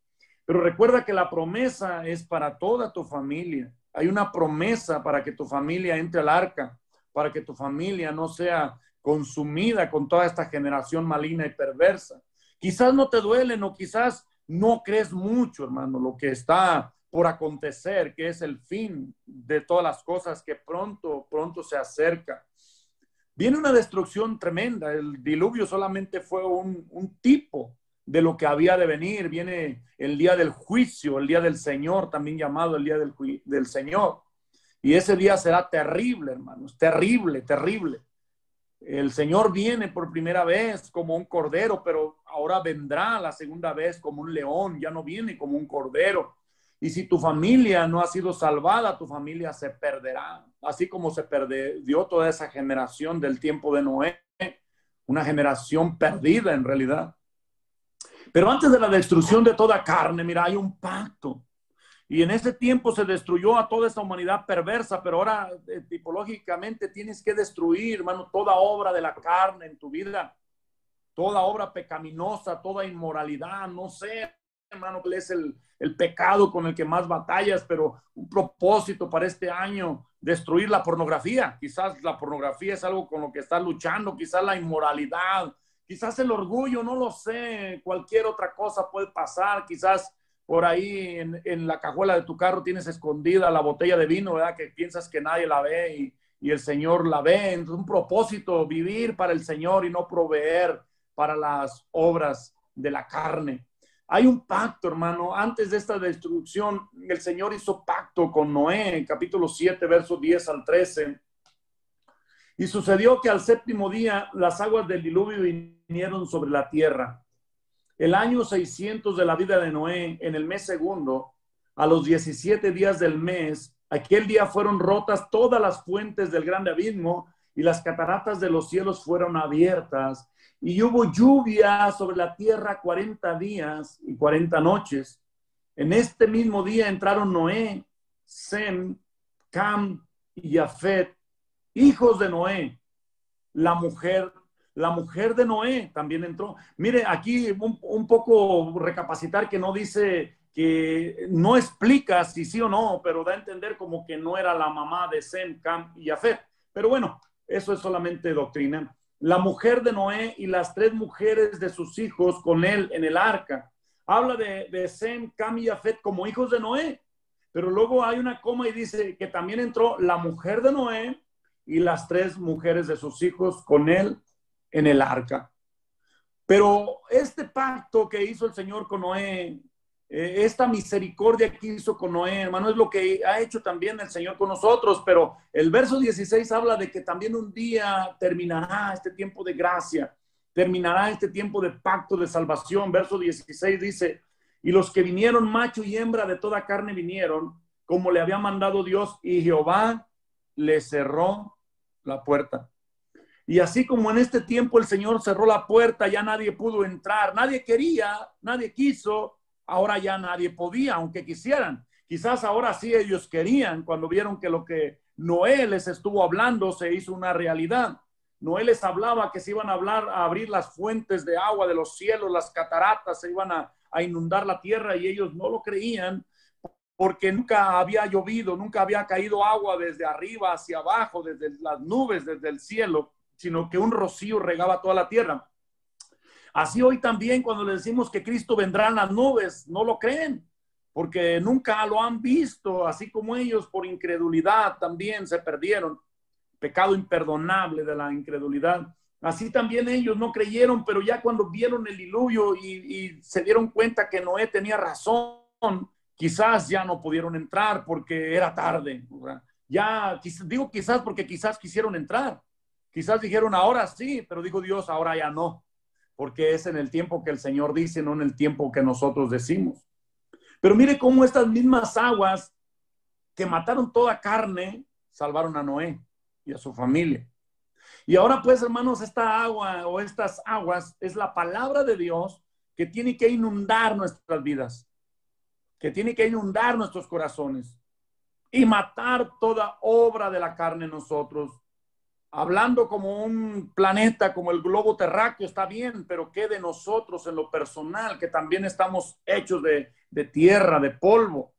A: pero recuerda que la promesa es para toda tu familia. Hay una promesa para que tu familia entre al arca, para que tu familia no sea consumida con toda esta generación maligna y perversa. Quizás no te duelen o quizás no crees mucho, hermano, lo que está por acontecer, que es el fin de todas las cosas que pronto se acerca. Viene una destrucción tremenda. El diluvio solamente fue un tipo de lo que había de venir. Viene el día del juicio, el día del Señor, también llamado el día del Señor. Y ese día será terrible, hermanos, terrible, terrible. El Señor viene por primera vez como un cordero, pero ahora vendrá la segunda vez como un león, ya no viene como un cordero. Y si tu familia no ha sido salvada, tu familia se perderá, así como se perdió toda esa generación del tiempo de Noé, una generación perdida en realidad. Pero antes de la destrucción de toda carne, mira, hay un pacto. Y en ese tiempo se destruyó a toda esta humanidad perversa, pero ahora tipológicamente tienes que destruir, hermano, toda obra de la carne en tu vida, toda obra pecaminosa, toda inmoralidad. No sé, hermano, cuál es el pecado con el que más batallas, pero un propósito para este año, destruir la pornografía. Quizás la pornografía es algo con lo que estás luchando, quizás la inmoralidad, quizás el orgullo, no lo sé, cualquier otra cosa puede pasar, quizás por ahí en la cajuela de tu carro tienes escondida la botella de vino, ¿verdad? Que piensas que nadie la ve y el Señor la ve. Entonces, un propósito, vivir para el Señor y no proveer para las obras de la carne. Hay un pacto, hermano. Antes de esta destrucción, el Señor hizo pacto con Noé, capítulo 7, versos 10 al 13. Y sucedió que al séptimo día las aguas del diluvio vinieron sobre la tierra. El año 600 de la vida de Noé, en el mes segundo, a los 17 días del mes, aquel día fueron rotas todas las fuentes del grande abismo y las cataratas de los cielos fueron abiertas. Y hubo lluvia sobre la tierra 40 días y 40 noches. En este mismo día entraron Noé, Sem, Cam y Jafet, hijos de Noé. La mujer de Noé también entró. Mire, aquí un poco recapacitar que no dice, que no explica si sí o no, pero da a entender como que no era la mamá de Sem, Cam y Jafet. Pero bueno, eso es solamente doctrina. La mujer de Noé y las 3 mujeres de sus hijos con él en el arca. Habla de Sem, Cam y Jafet como hijos de Noé, pero luego hay una coma y dice que también entró la mujer de Noé y las 3 mujeres de sus hijos con él en el arca. Pero este pacto que hizo el Señor con Noé, esta misericordia que hizo con Noé, hermano, es lo que ha hecho también el Señor con nosotros. Pero el verso 16 habla de que también un día terminará este tiempo de gracia, terminará este tiempo de pacto de salvación. Verso 16 dice, y los que vinieron, macho y hembra de toda carne vinieron, como le había mandado Dios, y Jehová le cerró la puerta. Y así como en este tiempo el Señor cerró la puerta, ya nadie pudo entrar, nadie quería, nadie quiso, ahora ya nadie podía, aunque quisieran. Quizás ahora sí ellos querían, cuando vieron que lo que Noé les estuvo hablando se hizo una realidad. Noé les hablaba que se iban a abrir las fuentes de agua de los cielos, las cataratas, se iban a inundar la tierra, y ellos no lo creían, porque nunca había llovido, nunca había caído agua desde arriba hacia abajo, desde las nubes, desde el cielo, sino que un rocío regaba toda la tierra. Así hoy también, cuando le decimos que Cristo vendrá en las nubes, no lo creen, porque nunca lo han visto, así como ellos por incredulidad también se perdieron. Pecado imperdonable de la incredulidad. Así también ellos no creyeron, pero ya cuando vieron el diluvio y se dieron cuenta que Noé tenía razón, quizás ya no pudieron entrar porque era tarde. Ya, digo quizás porque quizás quisieron entrar. Quizás dijeron ahora sí, pero dijo Dios ahora ya no, porque es en el tiempo que el Señor dice, no en el tiempo que nosotros decimos. Pero mire cómo estas mismas aguas que mataron toda carne salvaron a Noé y a su familia. Y ahora pues, hermanos, esta agua o estas aguas es la palabra de Dios que tiene que inundar nuestras vidas, que tiene que inundar nuestros corazones y matar toda obra de la carne en nosotros. Hablando como un planeta, como el globo terráqueo, está bien, pero ¿qué de nosotros en lo personal, que también estamos hechos de tierra, de polvo?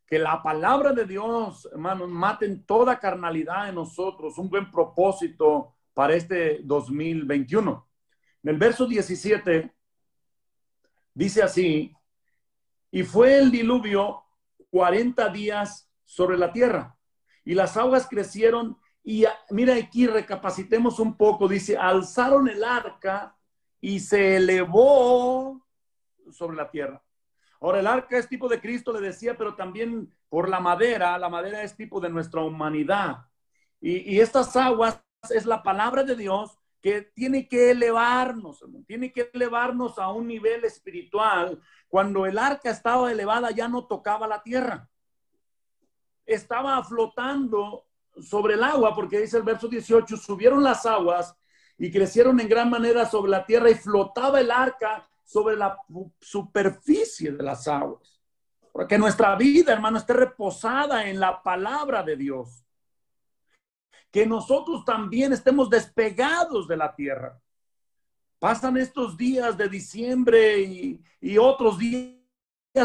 A: Que la palabra de Dios, hermanos, maten toda carnalidad en nosotros, un buen propósito para este 2021. En el verso 17 dice así, y fue el diluvio 40 días sobre la tierra, y las aguas crecieron. Y mira aquí, recapacitemos un poco, dice, alzaron el arca y se elevó sobre la tierra. Ahora, el arca es tipo de Cristo, le decía, pero también por la madera es tipo de nuestra humanidad. Y estas aguas es la palabra de Dios que tiene que elevarnos a un nivel espiritual. Cuando el arca estaba elevada ya no tocaba la tierra. Estaba flotando sobre el agua, porque dice el verso 18, subieron las aguas y crecieron en gran manera sobre la tierra y flotaba el arca sobre la superficie de las aguas. Para que nuestra vida, hermano, esté reposada en la palabra de Dios. Que nosotros también estemos despegados de la tierra. Pasan estos días de diciembre y otros días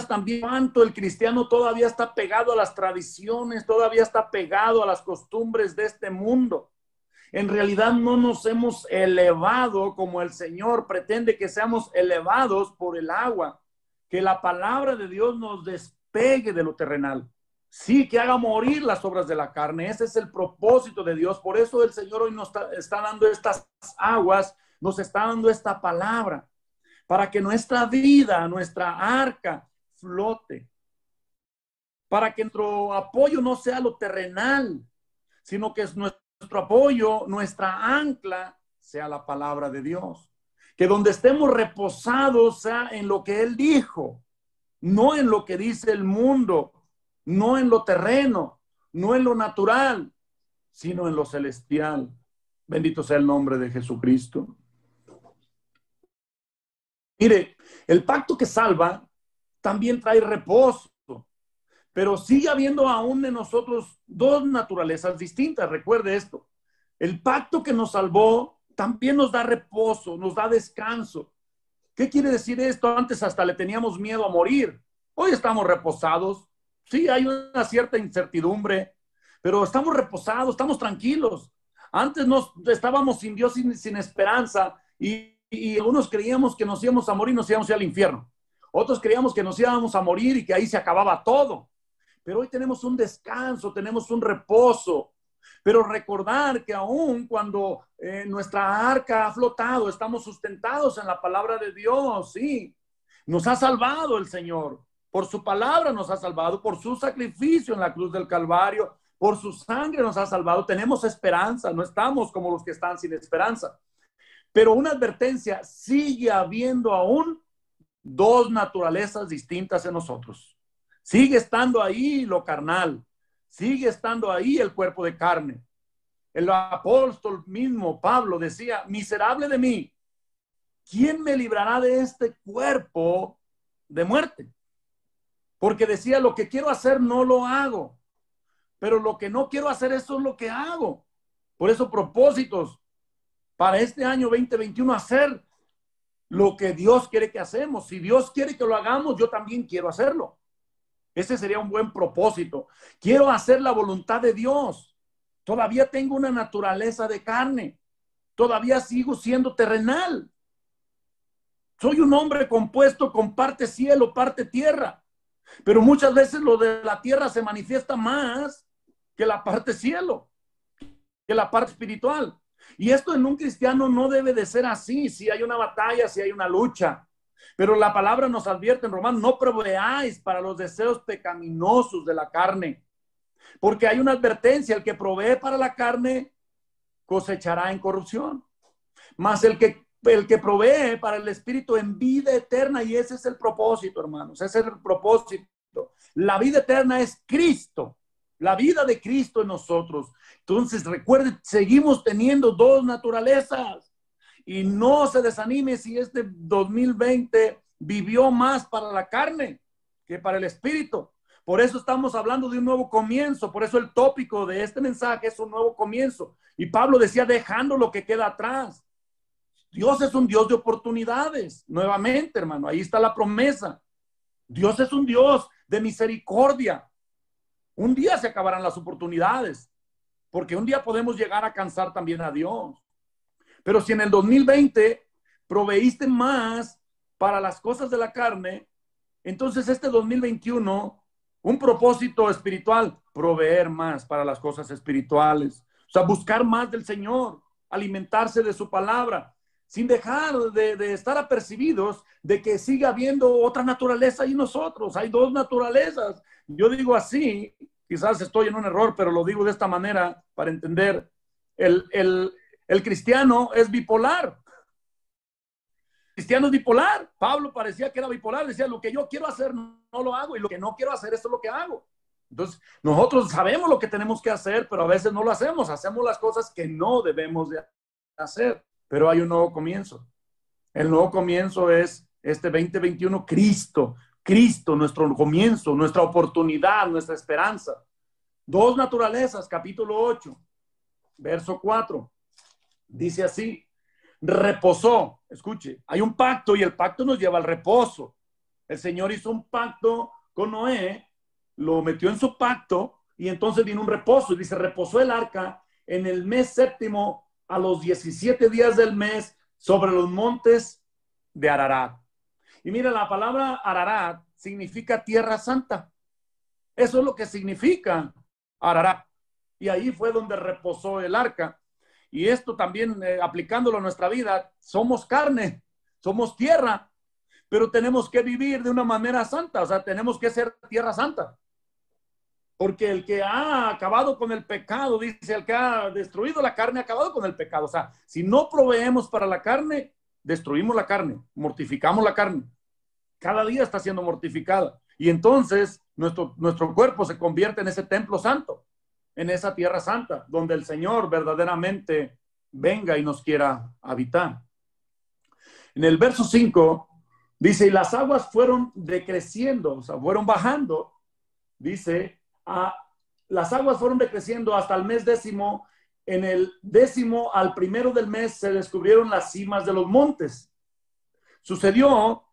A: también, cuánto el cristiano todavía está pegado a las tradiciones, todavía está pegado a las costumbres de este mundo. En realidad no nos hemos elevado como el Señor pretende que seamos elevados por el agua, que la palabra de Dios nos despegue de lo terrenal. Sí, que haga morir las obras de la carne. Ese es el propósito de Dios. Por eso el Señor hoy nos está dando estas aguas, nos está dando esta palabra, para que nuestra vida, nuestra arca, flote. Para que nuestro apoyo no sea lo terrenal, sino que es nuestro apoyo, nuestra ancla, sea la palabra de Dios. Que donde estemos reposados sea en lo que Él dijo, no en lo que dice el mundo, no en lo terreno, no en lo natural, sino en lo celestial. Bendito sea el nombre de Jesucristo. Mire, el pacto que salva también trae reposo, pero sigue habiendo aún en nosotros dos naturalezas distintas. Recuerde esto. El pacto que nos salvó también nos da reposo, nos da descanso. ¿Qué quiere decir esto? Antes hasta le teníamos miedo a morir. Hoy estamos reposados. Sí, hay una cierta incertidumbre, pero estamos reposados, estamos tranquilos. Antes estábamos sin Dios, sin esperanza, y algunos creíamos que nos íbamos a morir, nos íbamos a ir al infierno. Otros creíamos que nos íbamos a morir y que ahí se acababa todo. Pero hoy tenemos un descanso, tenemos un reposo. Pero recordar que aún cuando nuestra arca ha flotado, estamos sustentados en la palabra de Dios, sí. Nos ha salvado el Señor. Por su palabra nos ha salvado, por su sacrificio en la cruz del Calvario, por su sangre nos ha salvado. Tenemos esperanza, no estamos como los que están sin esperanza. Pero una advertencia, sigue habiendo aún dos naturalezas distintas en nosotros. Sigue estando ahí lo carnal, sigue estando ahí el cuerpo de carne. El apóstol mismo, Pablo, decía, miserable de mí, ¿quién me librará de este cuerpo de muerte? Porque decía, lo que quiero hacer no lo hago, pero lo que no quiero hacer, eso es lo que hago. Por eso propósitos para este año 2021, hacer lo que Dios quiere que hacemos. Si Dios quiere que lo hagamos, yo también quiero hacerlo. Ese sería un buen propósito. Quiero hacer la voluntad de Dios. Todavía tengo una naturaleza de carne. Todavía sigo siendo terrenal. Soy un hombre compuesto con parte cielo, parte tierra. Pero muchas veces lo de la tierra se manifiesta más que la parte cielo, que la parte espiritual. Y esto en un cristiano no debe de ser así. Si hay una batalla, si hay una lucha. Pero la palabra nos advierte en Romanos, no proveáis para los deseos pecaminosos de la carne. Porque hay una advertencia, el que provee para la carne cosechará en corrupción. Mas el que provee para el espíritu en vida eterna, y ese es el propósito, hermanos, ese es el propósito. La vida eterna es Cristo, la vida de Cristo en nosotros. Entonces, recuerden, seguimos teniendo dos naturalezas y no se desanime si este 2020 vivió más para la carne que para el espíritu. Por eso estamos hablando de un nuevo comienzo. Por eso el tópico de este mensaje es un nuevo comienzo. Y Pablo decía, dejando lo que queda atrás. Dios es un Dios de oportunidades. Nuevamente, hermano, ahí está la promesa. Dios es un Dios de misericordia. Un día se acabarán las oportunidades, porque un día podemos llegar a cansar también a Dios. Pero si en el 2020 proveíste más para las cosas de la carne, entonces este 2021, un propósito espiritual, proveer más para las cosas espirituales. O sea, buscar más del Señor, alimentarse de su palabra, sin dejar de estar apercibidos de que siga habiendo otra naturaleza en nosotros. Hay dos naturalezas. Yo digo así, quizás estoy en un error, pero lo digo de esta manera para entender. El cristiano es bipolar. El cristiano es bipolar. Pablo parecía que era bipolar. Decía, lo que yo quiero hacer no lo hago y lo que no quiero hacer, eso es lo que hago. Entonces, nosotros sabemos lo que tenemos que hacer, pero a veces no lo hacemos. Hacemos las cosas que no debemos de hacer. Pero hay un nuevo comienzo. El nuevo comienzo es este 2021, Cristo, nuestro comienzo, nuestra oportunidad, nuestra esperanza. Dos naturalezas, capítulo 8, verso 4. Dice así, reposó. Escuche, hay un pacto y el pacto nos lleva al reposo. El Señor hizo un pacto con Noé, lo metió en su pacto y entonces vino un reposo. Y dice, reposó el arca en el mes séptimo, a los 17 días del mes, sobre los montes de Ararat. Y mira, la palabra Ararat significa tierra santa. Eso es lo que significa Ararat. Y ahí fue donde reposó el arca. Y esto también, aplicándolo a nuestra vida, somos carne, somos tierra, pero tenemos que vivir de una manera santa. O sea, tenemos que ser tierra santa. Porque el que ha acabado con el pecado, dice, el que ha destruido la carne ha acabado con el pecado. O sea, si no proveemos para la carne, destruimos la carne, mortificamos la carne. Cada día está siendo mortificada. Y entonces nuestro cuerpo se convierte en ese templo santo, en esa tierra santa, donde el Señor verdaderamente venga y nos quiera habitar. En el verso 5 dice, y las aguas fueron decreciendo, o sea, fueron bajando, dice, las aguas fueron decreciendo hasta el mes 10º. En el 10º al 1 del mes se descubrieron las cimas de los montes. Sucedió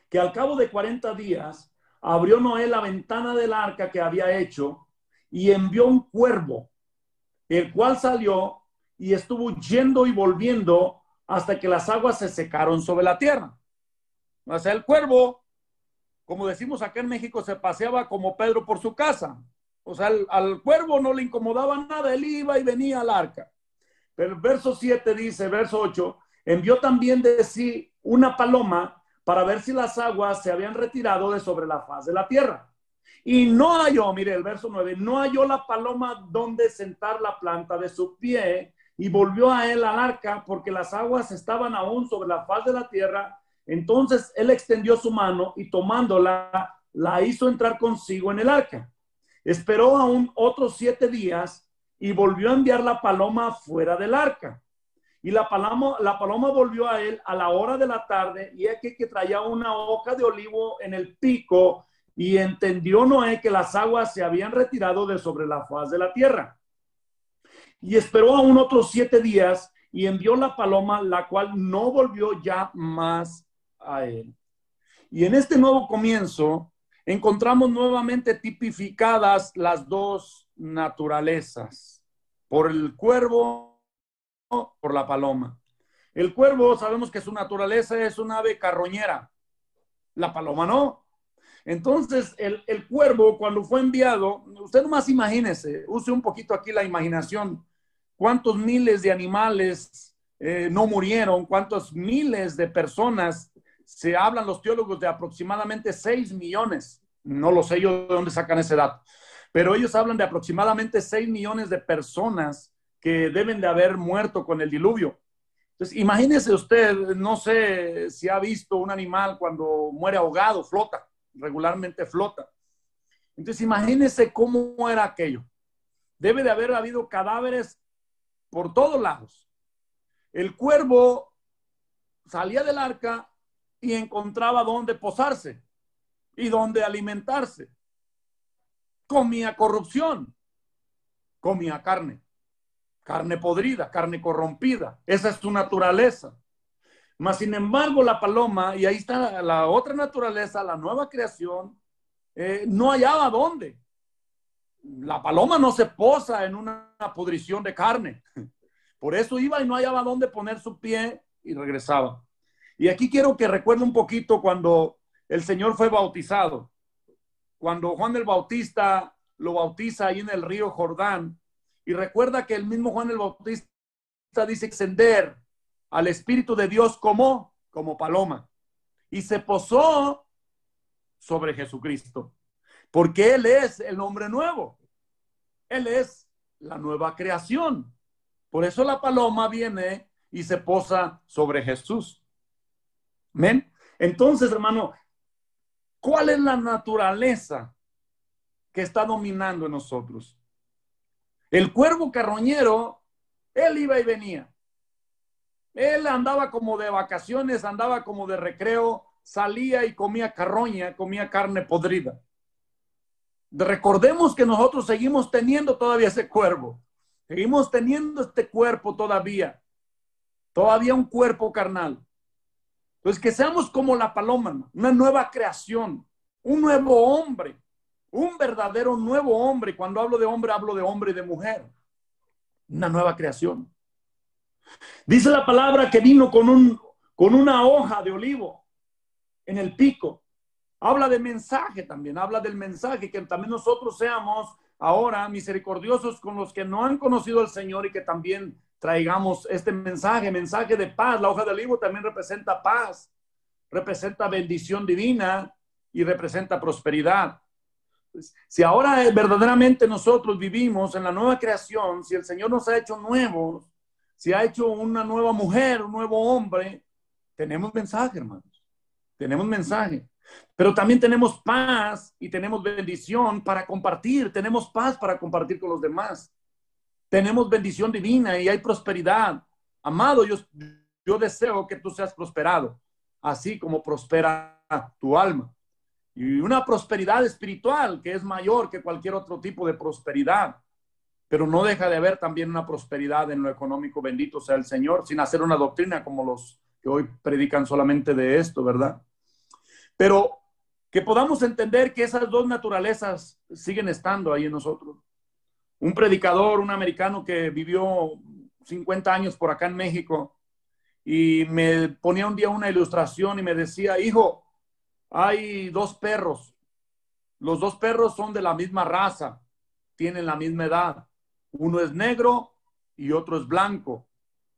A: que al cabo de 40 días abrió Noé la ventana del arca que había hecho y envió un cuervo, el cual salió y estuvo yendo y volviendo hasta que las aguas se secaron sobre la tierra. O sea, el cuervo, como decimos acá en México, se paseaba como Pedro por su casa. O sea, al cuervo no le incomodaba nada, él iba y venía al arca. Pero el verso 7 dice, verso 8, envió también de sí una paloma para ver si las aguas se habían retirado de sobre la faz de la tierra. Y no halló, mire el verso 9, no halló la paloma donde sentar la planta de su pie, y volvió a él al arca porque las aguas estaban aún sobre la faz de la tierra. Entonces él extendió su mano y tomándola, la hizo entrar consigo en el arca. Esperó aún otros 7 días y volvió a enviar la paloma fuera del arca. Y la paloma volvió a él a la hora de la tarde, y aquí que traía una hoja de olivo en el pico, y entendió Noé que las aguas se habían retirado de sobre la faz de la tierra. Y esperó aún otros 7 días y envió la paloma, la cual no volvió ya más a él. Y en este nuevo comienzo encontramos nuevamente tipificadas las dos naturalezas, por el cuervo, por la paloma. El cuervo sabemos que su naturaleza es un ave carroñera, la paloma no. Entonces el cuervo, cuando fue enviado, usted nomás imagínese, use un poquito aquí la imaginación, cuántos miles de animales no murieron, cuántos miles de personas. Se hablan los teólogos de aproximadamente 6 millones, no lo sé yo de dónde sacan ese dato, pero ellos hablan de aproximadamente 6 millones de personas que deben de haber muerto con el diluvio. Entonces, imagínese usted, no sé si ha visto un animal cuando muere ahogado, flota, regularmente flota. Entonces, imagínese cómo era aquello. Debe de haber habido cadáveres por todos lados. El cuervo salía del arca y encontraba dónde posarse y dónde alimentarse. Comía corrupción, comía carne podrida, carne corrompida. Esa es su naturaleza. Mas, sin embargo, la paloma, y ahí está la otra naturaleza, la nueva creación, no hallaba dónde. La paloma no se posa en una pudrición de carne. Por eso iba y no hallaba dónde poner su pie y regresaba. Y aquí quiero que recuerde un poquito cuando el Señor fue bautizado. Cuando Juan el Bautista lo bautiza ahí en el río Jordán. Y recuerda que el mismo Juan el Bautista dice descender al Espíritu de Dios como paloma. Y se posó sobre Jesucristo. Porque Él es el hombre nuevo. Él es la nueva creación. Por eso la paloma viene y se posa sobre Jesús. ¿Ven? Entonces, hermano, ¿cuál es la naturaleza que está dominando en nosotros? El cuervo carroñero, él iba y venía. Él andaba como de vacaciones, andaba como de recreo, salía y comía carroña, comía carne podrida. Recordemos que nosotros seguimos teniendo todavía ese cuervo. Seguimos teniendo este cuerpo todavía un cuerpo carnal. Entonces, que seamos como la paloma, una nueva creación, un nuevo hombre, un verdadero nuevo hombre. Cuando hablo de hombre y de mujer. Una nueva creación. Dice la palabra que vino con una hoja de olivo. en el pico. Habla de mensaje también, habla del mensaje, que también nosotros seamos ahora misericordiosos con los que no han conocido al Señor y que también traigamos este mensaje, mensaje de paz. La hoja de olivo también representa paz, representa bendición divina y representa prosperidad. Si ahora verdaderamente nosotros vivimos en la nueva creación, si el Señor nos ha hecho nuevos, si ha hecho una nueva mujer, un nuevo hombre, tenemos mensaje, hermanos. Tenemos mensaje. Pero también tenemos paz y tenemos bendición para compartir. Tenemos paz para compartir con los demás. Tenemos bendición divina y hay prosperidad. Amado, yo deseo que tú seas prosperado, así como prospera tu alma. Y una prosperidad espiritual que es mayor que cualquier otro tipo de prosperidad. Pero no deja de haber también una prosperidad en lo económico, bendito sea el Señor, sin hacer una doctrina como los que hoy predican solamente de esto, ¿verdad? Pero que podamos entender que esas dos naturalezas siguen estando ahí en nosotros. Un predicador, un americano que vivió 50 años por acá en México, y me ponía un día una ilustración y me decía: hijo, hay dos perros. Los dos perros son de la misma raza, tienen la misma edad. Uno es negro y otro es blanco.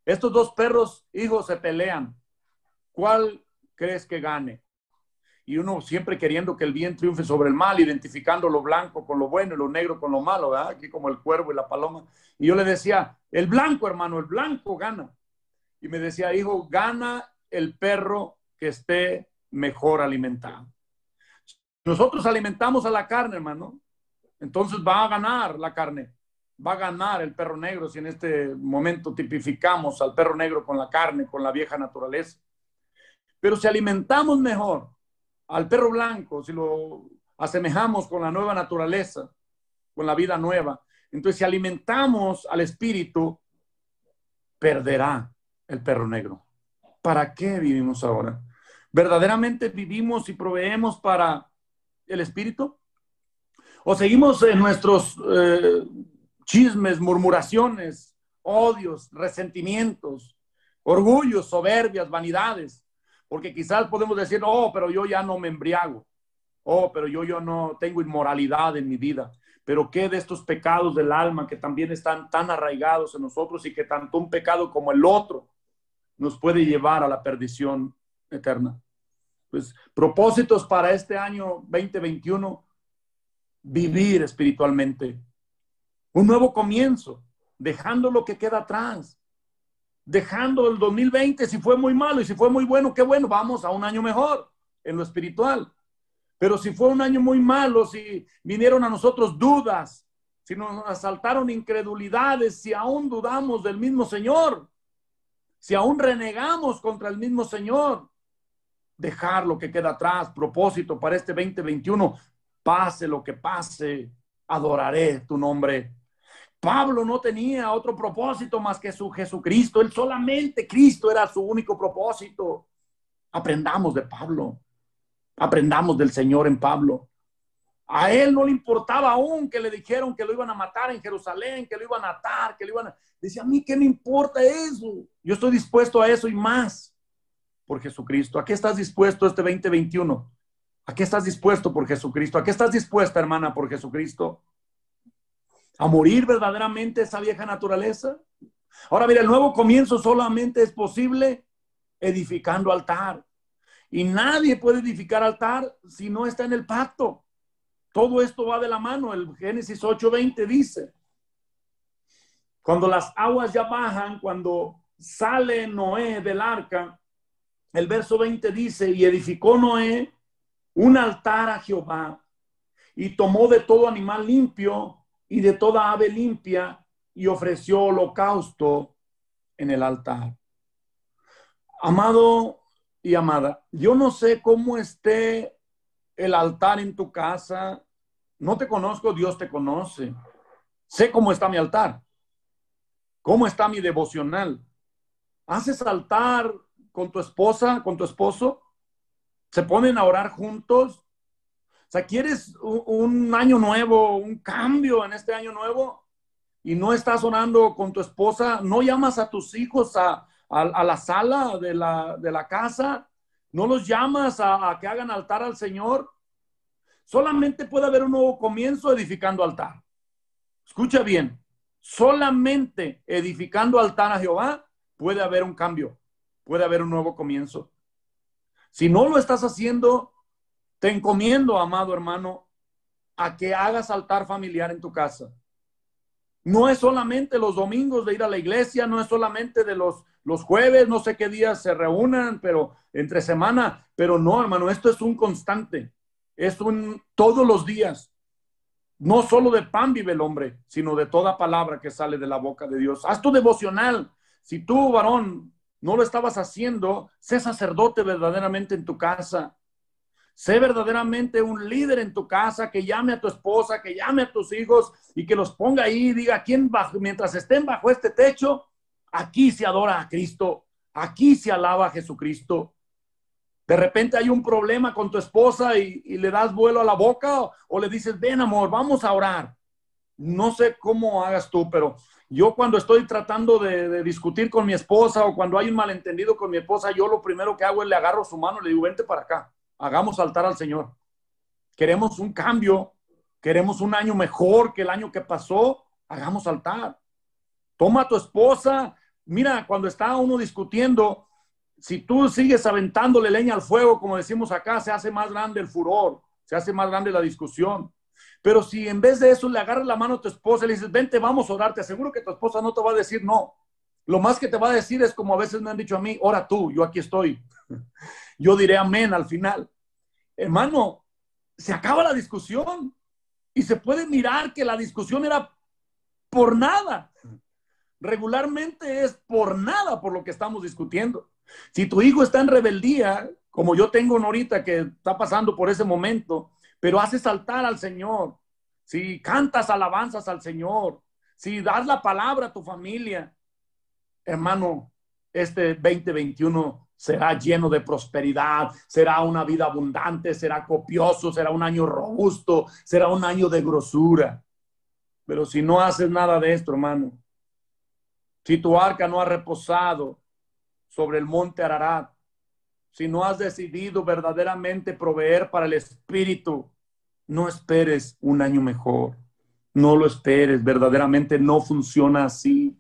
A: Estos dos perros, hijos, se pelean. ¿Cuál crees que gane? Y uno siempre queriendo que el bien triunfe sobre el mal, identificando lo blanco con lo bueno y lo negro con lo malo, ¿verdad? Aquí como el cuervo y la paloma. Y yo le decía: el blanco, hermano, el blanco gana. Y me decía: hijo, gana el perro que esté mejor alimentado. Nosotros alimentamos a la carne, hermano, entonces va a ganar la carne, va a ganar el perro negro, si en este momento tipificamos al perro negro con la carne, con la vieja naturaleza. Pero si alimentamos mejor al perro blanco, si lo asemejamos con la nueva naturaleza, con la vida nueva, entonces si alimentamos al espíritu, perderá el perro negro. ¿Para qué vivimos ahora? ¿Verdaderamente vivimos y proveemos para el espíritu? ¿O seguimos en nuestros chismes, murmuraciones, odios, resentimientos, orgullos, soberbias, vanidades? Porque quizás podemos decir: oh, pero yo ya no me embriago. Oh, pero yo no tengo inmoralidad en mi vida. Pero ¿qué de estos pecados del alma que también están tan arraigados en nosotros y que tanto un pecado como el otro nos puede llevar a la perdición eterna? Pues propósitos para este año 2021: vivir espiritualmente. Un nuevo comienzo, dejando lo que queda atrás. Dejando el 2020, si fue muy malo y si fue muy bueno, qué bueno, vamos a un año mejor en lo espiritual. Pero si fue un año muy malo, si vinieron a nosotros dudas, si nos asaltaron incredulidades, si aún dudamos del mismo Señor, si aún renegamos contra el mismo Señor, dejar lo que queda atrás. Propósito para este 2021: pase lo que pase, adoraré tu nombre. Pablo no tenía otro propósito más que su Jesucristo. Él solamente, Cristo era su único propósito. Aprendamos de Pablo. Aprendamos del Señor en Pablo. A él no le importaba aún que le dijeron que lo iban a matar en Jerusalén, que lo iban a atar, que lo iban a... Decía: a mí qué me importa eso. Yo estoy dispuesto a eso y más por Jesucristo. ¿A qué estás dispuesto este 2021? ¿A qué estás dispuesto por Jesucristo? ¿A qué estás dispuesta, hermana, por Jesucristo? ¿A morir verdaderamente esa vieja naturaleza? Ahora mira, el nuevo comienzo solamente es posible edificando altar. Y nadie puede edificar altar si no está en el pacto. Todo esto va de la mano. El Génesis 8:20 dice: cuando las aguas ya bajan, cuando sale Noé del arca, el verso 20 dice: y edificó Noé un altar a Jehová, y tomó de todo animal limpio y de toda ave limpia, y ofreció holocausto en el altar. Amado y amada, yo no sé cómo esté el altar en tu casa. No te conozco, Dios te conoce. Sé cómo está mi altar, cómo está mi devocional. ¿Haces altar con tu esposa, con tu esposo? ¿Se ponen a orar juntos? O sea, ¿quieres un año nuevo, un cambio en este año nuevo? Y no estás orando con tu esposa, no llamas a tus hijos a la sala de la casa, ¿No los llamas a que hagan altar al Señor? Solamente puede haber un nuevo comienzo edificando altar. Escucha bien, solamente edificando altar a Jehová puede haber un cambio, puede haber un nuevo comienzo. Si no lo estás haciendo, te encomiendo, amado hermano, a que hagas altar familiar en tu casa. No es solamente los domingos de ir a la iglesia, no es solamente de los jueves, no sé qué días se reúnan, pero entre semana, pero no, hermano, esto es un constante, es un todos los días. No solo de pan vive el hombre, sino de toda palabra que sale de la boca de Dios. Haz tu devocional. Si tú, varón, no lo estabas haciendo, sé sacerdote verdaderamente en tu casa. Sé verdaderamente un líder en tu casa, que llame a tu esposa, que llame a tus hijos y que los ponga ahí y diga, ¿quién mientras estén bajo este techo, aquí se adora a Cristo, aquí se alaba a Jesucristo? De repente hay un problema con tu esposa y le das vuelo a la boca o le dices, ven amor, vamos a orar. No sé cómo hagas tú, pero yo cuando estoy tratando de discutir con mi esposa o cuando hay un malentendido con mi esposa, yo lo primero que hago es le agarro su mano y le digo, vente para acá, hagamos altar al Señor. Queremos un cambio, queremos un año mejor que el año que pasó, hagamos altar. Toma a tu esposa, mira, cuando está uno discutiendo, si tú sigues aventándole leña al fuego, como decimos acá, se hace más grande el furor, se hace más grande la discusión. Pero si en vez de eso le agarras la mano a tu esposa y le dices, vente, vamos a orar, te aseguro que tu esposa no te va a decir no. Lo más que te va a decir es como a veces me han dicho a mí, ora tú, yo aquí estoy. Yo diré amén al final. Hermano, se acaba la discusión y se puede mirar que la discusión era por nada. Regularmente es por nada por lo que estamos discutiendo. Si tu hijo está en rebeldía, como yo tengo una ahorita que está pasando por ese momento, pero haces saltar al Señor, si cantas alabanzas al Señor, si das la palabra a tu familia, hermano, este 2021 será lleno de prosperidad, será una vida abundante, será copioso, será un año robusto, será un año de grosura. Pero si no haces nada de esto, hermano, si tu arca no ha reposado sobre el monte Ararat, si no has decidido verdaderamente proveer para el espíritu, no esperes un año mejor. No lo esperes, verdaderamente no funciona así.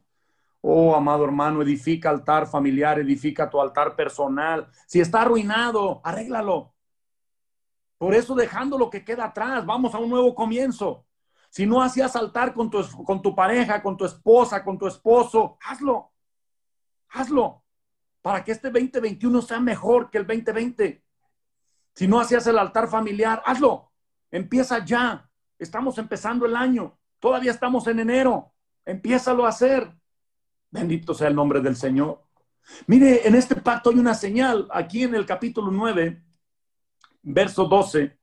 A: Oh, amado hermano, edifica altar familiar, edifica tu altar personal. Si está arruinado, arréglalo. Por eso dejando lo que queda atrás, vamos a un nuevo comienzo. Si no hacías altar con tu pareja, con tu esposa, con tu esposo, hazlo. Hazlo. Para que este 2021 sea mejor que el 2020. Si no hacías el altar familiar, hazlo. Empieza ya. Estamos empezando el año. Todavía estamos en enero. Empiézalo a hacer. Bendito sea el nombre del Señor. Mire, en este pacto hay una señal. Aquí en el capítulo 9, verso 12.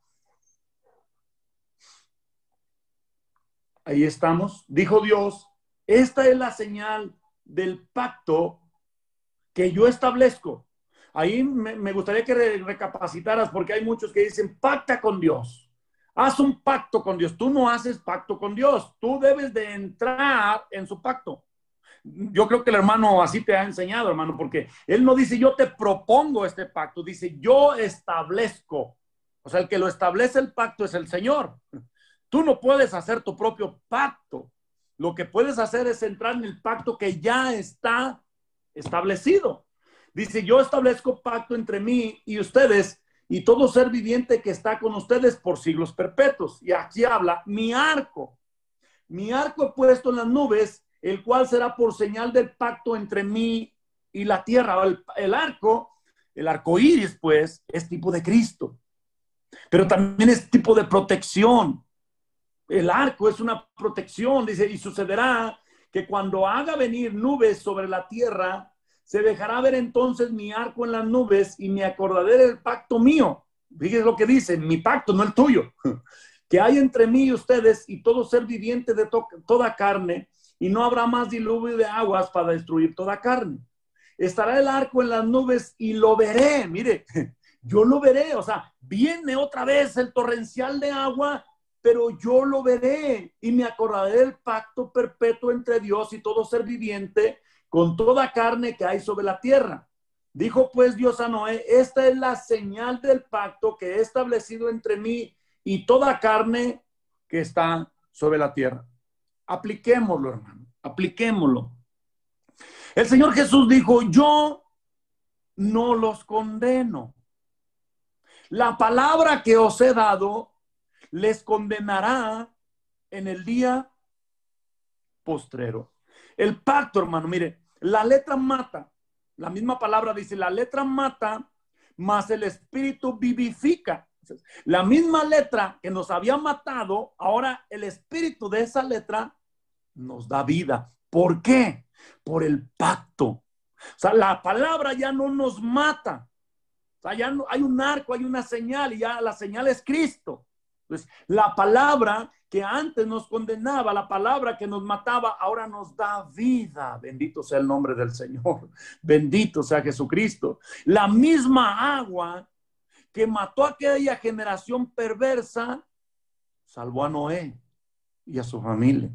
A: Ahí estamos. Dijo Dios, esta es la señal del pacto que yo establezco. Ahí me gustaría que recapacitaras porque hay muchos que dicen, pacta con Dios. Haz un pacto con Dios. Tú no haces pacto con Dios. Tú debes de entrar en su pacto. Yo creo que el hermano así te ha enseñado, hermano, porque él no dice yo te propongo este pacto, dice yo establezco. O sea, el que lo establece el pacto es el Señor. Tú no puedes hacer tu propio pacto. Lo que puedes hacer es entrar en el pacto que ya está establecido. Dice, yo establezco pacto entre mí y ustedes y todo ser viviente que está con ustedes por siglos perpetuos. Y aquí habla, mi arco he puesto en las nubes, el cual será por señal del pacto entre mí y la tierra. El arco iris, pues, es tipo de Cristo, pero también es tipo de protección. El arco es una protección, dice, y sucederá que cuando haga venir nubes sobre la tierra, se dejará ver entonces mi arco en las nubes y me acordaré del pacto mío. Fíjense lo que dice, mi pacto, no el tuyo, que hay entre mí y ustedes y todo ser viviente de toda carne, y no habrá más diluvio de aguas para destruir toda carne. Estará el arco en las nubes y lo veré, mire, yo lo veré, o sea, viene otra vez el torrencial de agua, pero yo lo veré y me acordaré del pacto perpetuo entre Dios y todo ser viviente con toda carne que hay sobre la tierra. Dijo pues Dios a Noé, esta es la señal del pacto que he establecido entre mí y toda carne que está sobre la tierra. Apliquémoslo, hermano, apliquémoslo. El Señor Jesús dijo, yo no los condeno. La palabra que os he dado les condenará en el día postrero. El pacto, hermano, mire, la letra mata. La misma palabra dice, la letra mata, mas el espíritu vivifica. La misma letra que nos había matado, ahora el espíritu de esa letra nos da vida. ¿Por qué? Por el pacto. O sea, la palabra ya no nos mata. O sea, ya no, hay un arco, hay una señal y ya la señal es Cristo. Entonces, la palabra que antes nos condenaba, la palabra que nos mataba, ahora nos da vida. Bendito sea el nombre del Señor. Bendito sea Jesucristo. La misma agua que mató a aquella generación perversa, salvó a Noé y a su familia.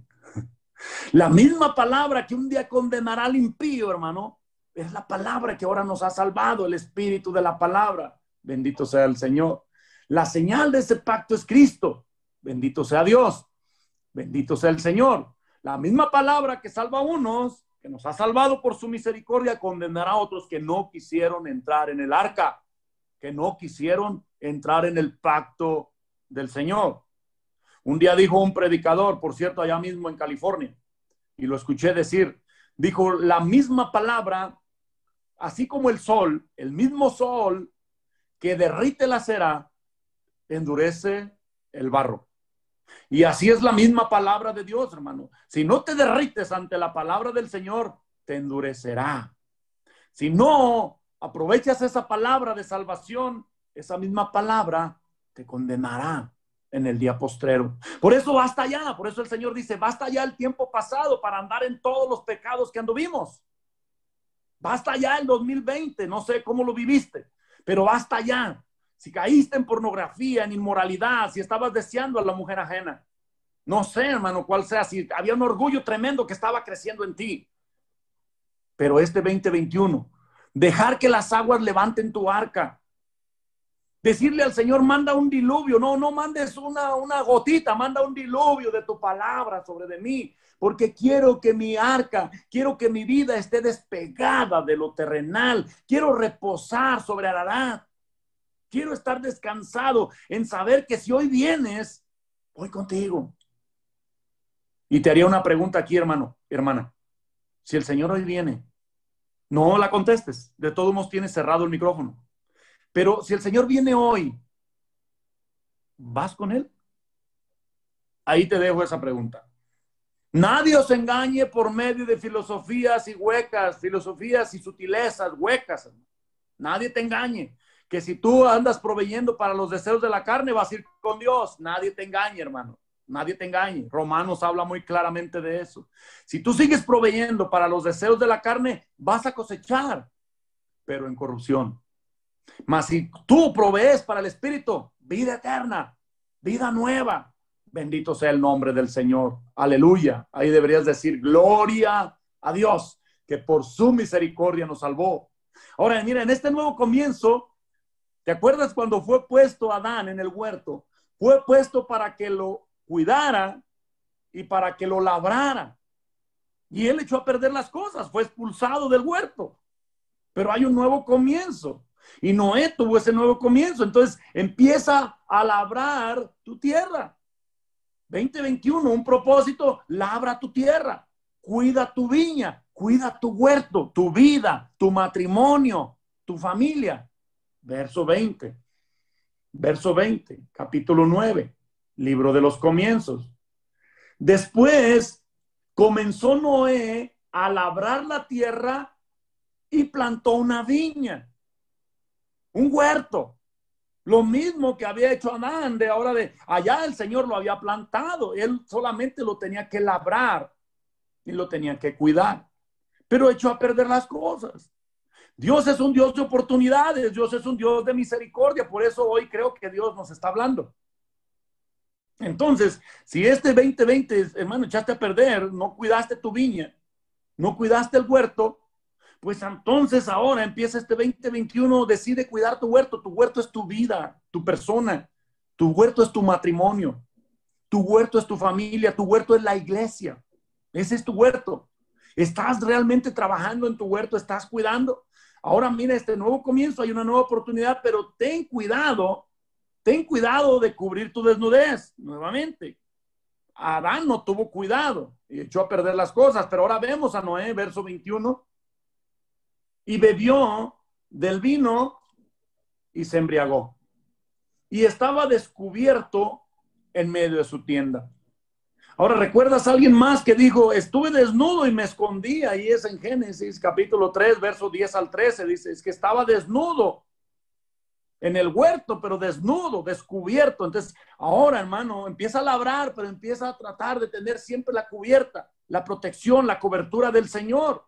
A: La misma palabra que un día condenará al impío, hermano, es la palabra que ahora nos ha salvado, el espíritu de la palabra. Bendito sea el Señor. La señal de ese pacto es Cristo. Bendito sea Dios. Bendito sea el Señor. La misma palabra que salva a unos, que nos ha salvado por su misericordia, condenará a otros que no quisieron entrar en el arca, que no quisieron entrar en el pacto del Señor. Un día dijo un predicador, por cierto, allá mismo en California, y lo escuché decir, dijo, la misma palabra, así como el mismo sol que derrite la cera, endurece el barro. Y así es la misma palabra de Dios, hermano. Si no te derrites ante la palabra del Señor, te endurecerá. Si no aprovechas esa palabra de salvación, esa misma palabra te condenará en el día postrero. Por eso basta ya, por eso el Señor dice, basta ya el tiempo pasado para andar en todos los pecados que anduvimos. Basta ya el 2020, no sé cómo lo viviste, pero basta ya. Si caíste en pornografía, en inmoralidad, si estabas deseando a la mujer ajena, no sé, hermano, cuál sea, si había un orgullo tremendo que estaba creciendo en ti. Pero este 2021, dejar que las aguas levanten tu arca. Decirle al Señor, manda un diluvio. No mandes una gotita, manda un diluvio de tu palabra sobre de mí. Porque quiero que mi arca, quiero que mi vida esté despegada de lo terrenal. Quiero reposar sobre Ararat. Quiero estar descansado en saber que si hoy vienes, voy contigo. Y te haría una pregunta aquí, hermano, hermana. Si el Señor hoy viene, no la contestes. De todos modos tienes cerrado el micrófono. Pero si el Señor viene hoy, ¿vas con Él? Ahí te dejo esa pregunta. Nadie os engañe por medio de filosofías y huecas, filosofías y sutilezas huecas. Nadie te engañe. Que si tú andas proveyendo para los deseos de la carne, vas a ir con Dios. Nadie te engañe, hermano. Nadie te engañe. Romanos habla muy claramente de eso. Si tú sigues proveyendo para los deseos de la carne, vas a cosechar, pero en corrupción. Mas si tú provees para el Espíritu, vida eterna, vida nueva, bendito sea el nombre del Señor. Aleluya. Ahí deberías decir, gloria a Dios, que por su misericordia nos salvó. Ahora, mira, en este nuevo comienzo, ¿te acuerdas cuando fue puesto Adán en el huerto? Fue puesto para que lo cuidara y para que lo labrara. Y él echó a perder las cosas, fue expulsado del huerto. Pero hay un nuevo comienzo. Y Noé tuvo ese nuevo comienzo. Entonces empieza a labrar tu tierra. 2021, un propósito, labra tu tierra. Cuida tu viña, cuida tu huerto, tu vida, tu matrimonio, tu familia. Verso 20, capítulo 9, libro de los comienzos. Después comenzó Noé a labrar la tierra y plantó una viña, un huerto. Lo mismo que había hecho Adán, de ahora de allá el Señor lo había plantado. Él solamente lo tenía que labrar y lo tenía que cuidar. Pero echó a perder las cosas. Dios es un Dios de oportunidades, Dios es un Dios de misericordia, por eso hoy creo que Dios nos está hablando. Entonces, si este 2020, hermano, echaste a perder, no cuidaste tu viña, no cuidaste el huerto, Pues entonces ahora empieza este 2021, decide cuidar tu huerto es tu vida, tu persona, tu huerto es tu matrimonio, tu huerto es tu familia, tu huerto es la iglesia, ese es tu huerto. ¿Estás realmente trabajando en tu huerto? ¿Estás cuidando? Ahora mira, este nuevo comienzo, hay una nueva oportunidad, pero ten cuidado de cubrir tu desnudez nuevamente. Adán no tuvo cuidado y echó a perder las cosas, pero ahora vemos a Noé, verso 21, y bebió del vino y se embriagó. Y estaba descubierto en medio de su tienda. Ahora, ¿recuerdas a alguien más que dijo, estuve desnudo y me escondí? Ahí es en Génesis capítulo 3, versos 10 al 13, dice, es que estaba desnudo en el huerto, pero desnudo, descubierto. Entonces, ahora, hermano, empieza a labrar, pero empieza a tratar de tener siempre la cubierta, la protección, la cobertura del Señor.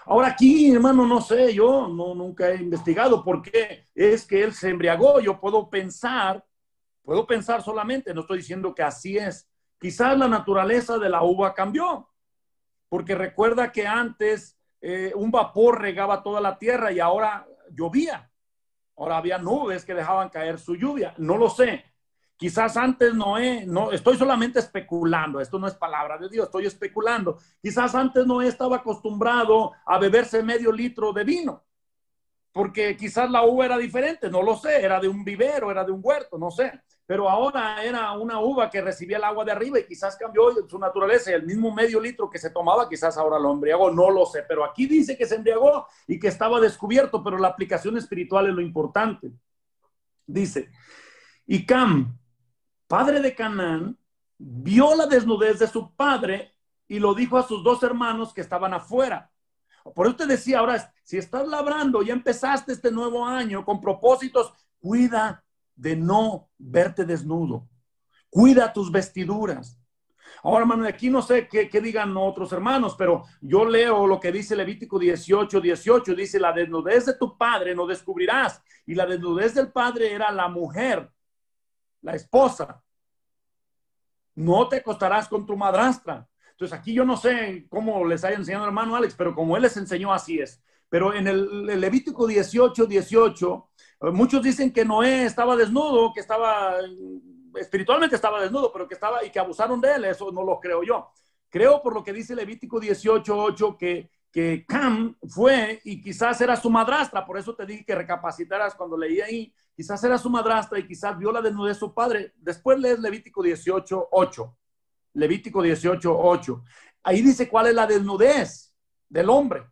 A: Ahora aquí, hermano, no sé, yo nunca he investigado por qué es que él se embriagó. Yo puedo pensar solamente, no estoy diciendo que así es. Quizás la naturaleza de la uva cambió, porque recuerda que antes un vapor regaba toda la tierra y ahora llovía. Ahora había nubes que dejaban caer su lluvia. No lo sé. Quizás antes Noé, no, estoy solamente especulando, esto no es palabra de Dios, estoy especulando. Quizás antes Noé estaba acostumbrado a beberse medio litro de vino, porque quizás la uva era diferente, no lo sé, era de un vivero, era de un huerto, no sé. Pero ahora era una uva que recibía el agua de arriba y quizás cambió su naturaleza y el mismo medio litro que se tomaba, quizás ahora lo embriagó, no lo sé. Pero aquí dice que se embriagó y que estaba descubierto, pero la aplicación espiritual es lo importante. Dice, y Cam, padre de Canaán, vio la desnudez de su padre y lo dijo a sus dos hermanos que estaban afuera. Por eso te decía, ahora, si estás labrando, ya empezaste este nuevo año con propósitos, cuida de no verte desnudo. Cuida tus vestiduras. Ahora, hermano, aquí no sé qué digan otros hermanos, pero yo leo lo que dice Levítico 18:18. Dice, la desnudez de tu padre no descubrirás. Y la desnudez del padre era la mujer, la esposa. No te acostarás con tu madrastra. Entonces aquí yo no sé cómo les haya enseñado el hermano Alex, pero como él les enseñó, así es. Pero en el Levítico 18:18, muchos dicen que Noé estaba desnudo, que estaba, espiritualmente estaba desnudo, pero que estaba, y que abusaron de él. Eso no lo creo yo. Creo por lo que dice Levítico 18:8 que Cam fue y quizás era su madrastra. Por eso te dije que recapacitaras cuando leí ahí. Quizás era su madrastra y quizás vio la desnudez de su padre. Después lees Levítico 18:8. Levítico 18:8. Ahí dice cuál es la desnudez del hombre.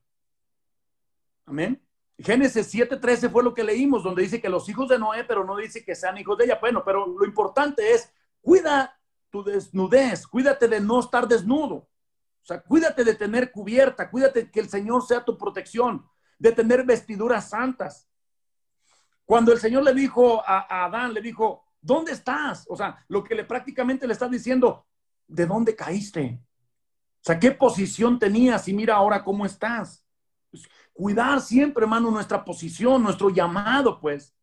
A: Amén. Génesis 7:13 fue lo que leímos, donde dice que los hijos de Noé, pero no dice que sean hijos de ella. Bueno, pero lo importante es, cuida tu desnudez, cuídate de no estar desnudo. O sea, cuídate de tener cubierta, cuídate que el Señor sea tu protección, de tener vestiduras santas. Cuando el Señor le dijo a Adán, le dijo, ¿dónde estás? O sea, lo que prácticamente le está diciendo, ¿de dónde caíste? O sea, ¿qué posición tenías? Y mira ahora cómo estás. Pues, cuidar siempre, hermano, nuestra posición, nuestro llamado, pues.